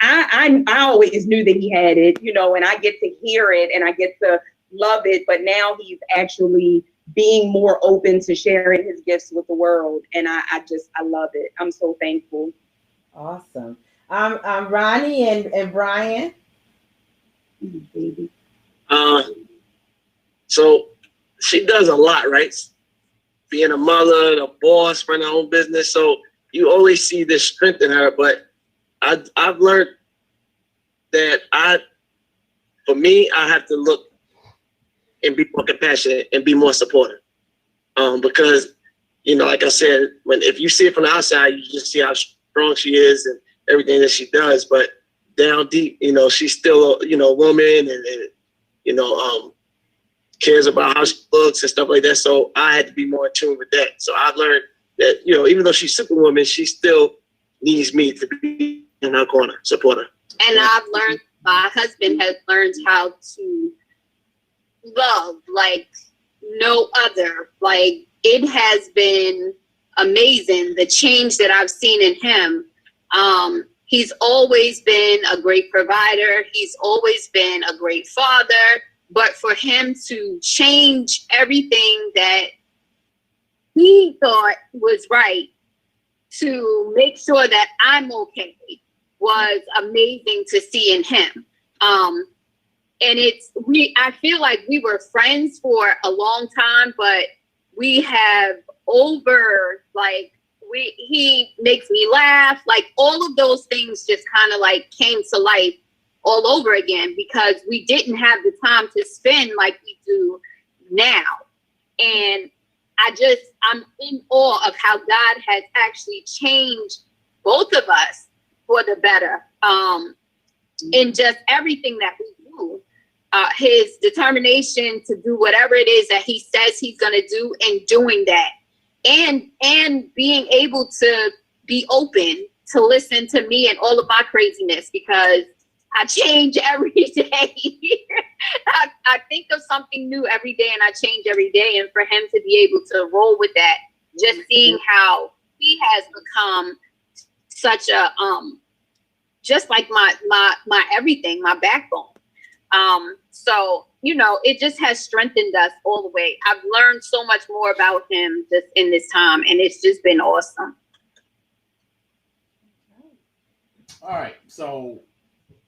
I always knew that he had it, you know, and I get to hear it and I get to love it. But now he's actually being more open to sharing his gifts with the world. And I love it. I'm so thankful. Awesome. Ronnie and Brian. Baby. So she does a lot, right? Being a mother, a boss, running her own business. So you always see this strength in her. But I've learned that for me, I have to look and be more compassionate and be more supportive. Because, you know, like I said, if you see it from the outside, you just see how strong she is and everything that she does. But down deep, you know, she's still a, you know, woman and you know, cares about how she looks and stuff like that. So I had to be more in tune with that. So I've learned that, you know, even though she's Superwoman, she still needs me to be in her corner, support her. And I've learned, my husband has learned how to love like no other. Like, it has been amazing, the change that I've seen in him. He's always been a great provider. He's always been a great father. But for him to change everything that he thought was right to make sure that I'm okay was amazing to see in him. And I feel like we were friends for a long time, but we have he makes me laugh. Like, all of those things just kind of like came to life all over again because we didn't have the time to spend like we do now. And I'm in awe of how God has actually changed both of us for the better in just everything that we do. His determination to do whatever it is that he says he's going to do and doing that. And being able to be open to listen to me and all of my craziness, because I change every day. I think of something new every day and I change every day. And for him to be able to roll with that, just seeing how he has become such a just like my everything, my backbone. So, you know, it just has strengthened us all the way. I've learned so much more about him just in this time, and it's just been awesome. All right, so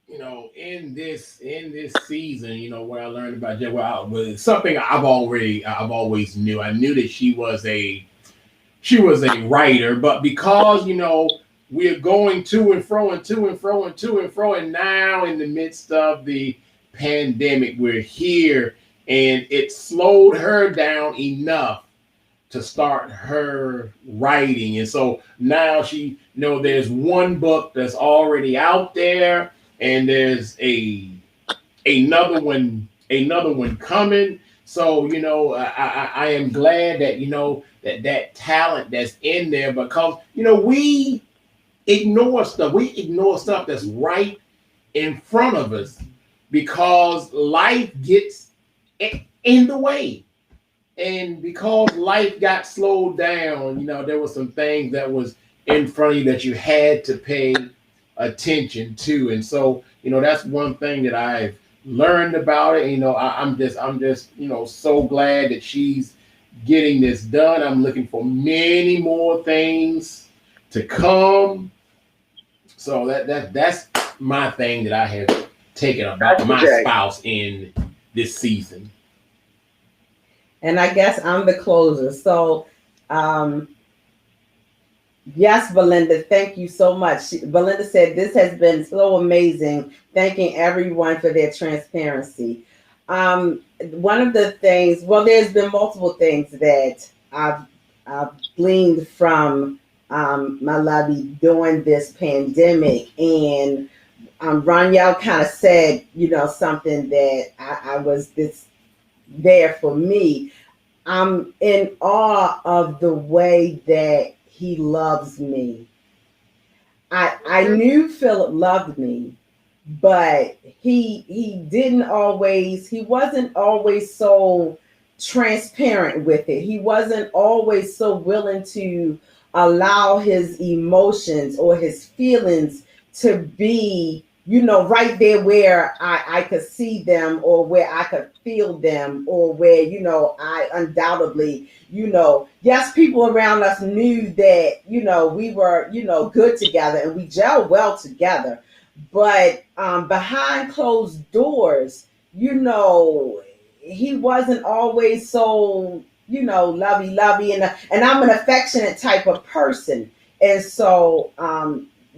you know, in this season, you know, what I learned about Jen, well, was something I've always knew. I knew that she was a writer, but because you know we're going to and fro and to and fro and to and fro, and now in the midst of the pandemic, we're here, and it slowed her down enough to start her writing. And so now she, you know, there's one book that's already out there, and there's another one coming. So, you know, I am glad that, you know, that talent that's in there, because, you know, we ignore stuff that's right in front of us because life gets in the way. And because life got slowed down, you know, there were some things that was in front of you that you had to pay attention to. And so, you know, that's one thing that I've learned about it. You know, I'm just, you know, so glad that she's getting this done. I'm looking for many more things to come. So that's my thing that I have taken about my spouse in this season. And I guess I'm the closer. So, yes, Belinda, thank you so much. Belinda said, this has been so amazing. Thanking everyone for their transparency. One of the things, well, there's been multiple things that I've gleaned from my lovey during this pandemic. And Ronyel kind of said, you know, something that I was this there for me. I'm in awe of the way that he loves me. I knew Philip loved me, but he wasn't always so transparent with it. He wasn't always so willing to allow his emotions or his feelings to be, you know, right there where I could see them, or where I could feel them, or where, you know, I undoubtedly, you know, yes, people around us knew that, you know, we were, you know, good together and we gelled well together. But behind closed doors, you know, he wasn't always so, you know, lovey, and I'm an affectionate type of person. And so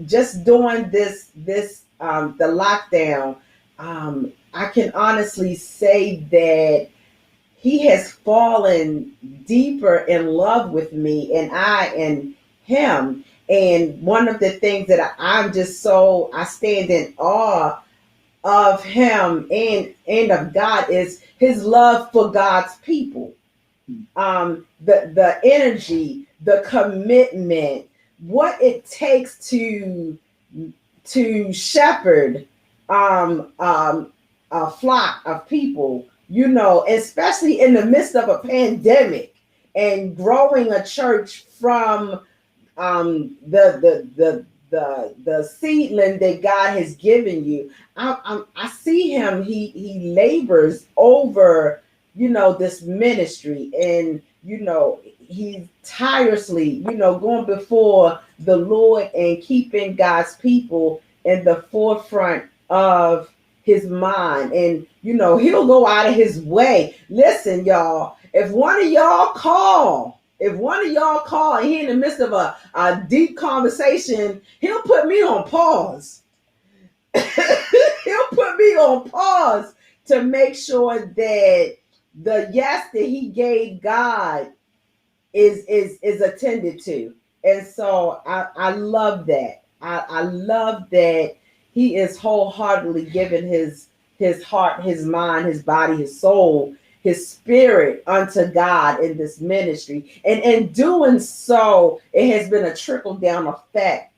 just doing this the lockdown, I can honestly say that he has fallen deeper in love with me, and I and him. And one of the things that I stand in awe of him and of God is his love for God's people. The energy, the commitment, what it takes to shepherd a flock of people, you know, especially in the midst of a pandemic, and growing a church from the seedling that God has given you. I see him. He labors over, you know, this ministry, and you know, he's tirelessly, you know, going before the Lord and keeping God's people in the forefront of his mind. And you know, he'll go out of his way. Listen, y'all, if one of y'all call and he in the midst of a deep conversation, he'll put me on pause. He'll put me on pause to make sure that the yes that he gave God is attended to. And so I love that. I love that he is wholeheartedly giving his heart, his mind, his body, his soul, his spirit unto God in this ministry. And in doing so, it has been a trickle down effect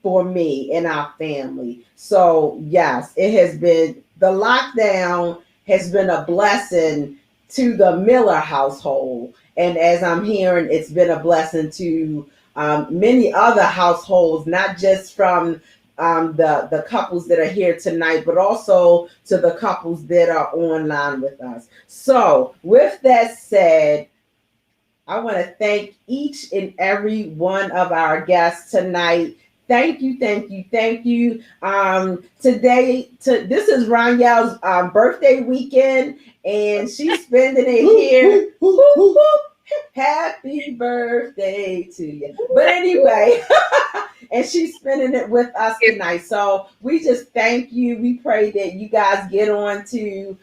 for me and our family. So yes, it has been, the lockdown has been a blessing to the Miller household. And as I'm hearing, it's been a blessing to many other households, not just from the couples that are here tonight, but also to the couples that are online with us. So, with that said, I want to thank each and every one of our guests tonight. Thank you, thank you, thank you. This is Ronielle's birthday weekend, and she's spending it here. Happy birthday to you. But anyway, and she's spending it with us tonight. So we just thank you. We pray that you guys get on to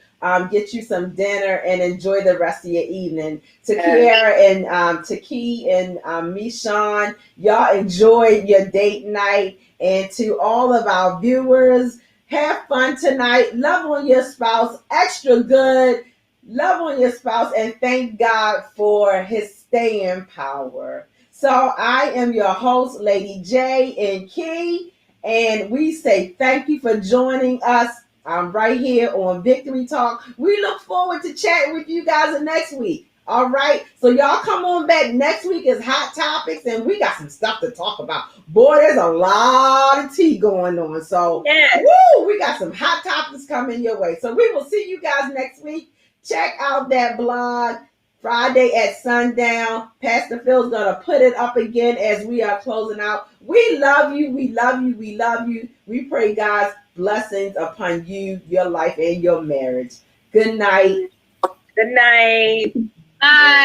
get you some dinner and enjoy the rest of your evening. To Kiara and to Key and Mishan, y'all enjoy your date night. And to all of our viewers, have fun tonight. Love on your spouse extra good. Love on your spouse and thank God for his staying power. So I am your host, Lady J and Key, and we say thank you for joining us right here on Victory Talk. We look forward to chatting with you guys next week. All right. So y'all come on back. Next week is Hot Topics, and we got some stuff to talk about. Boy, there's a lot of tea going on. So woo, we got some hot topics coming your way. So we will see you guys next week. Check out that blog Friday at sundown. Pastor Phil's going to put it up again as we are closing out. We love you. We love you. We love you. We pray God's blessings upon you, your life, and your marriage. Good night. Good night. Bye.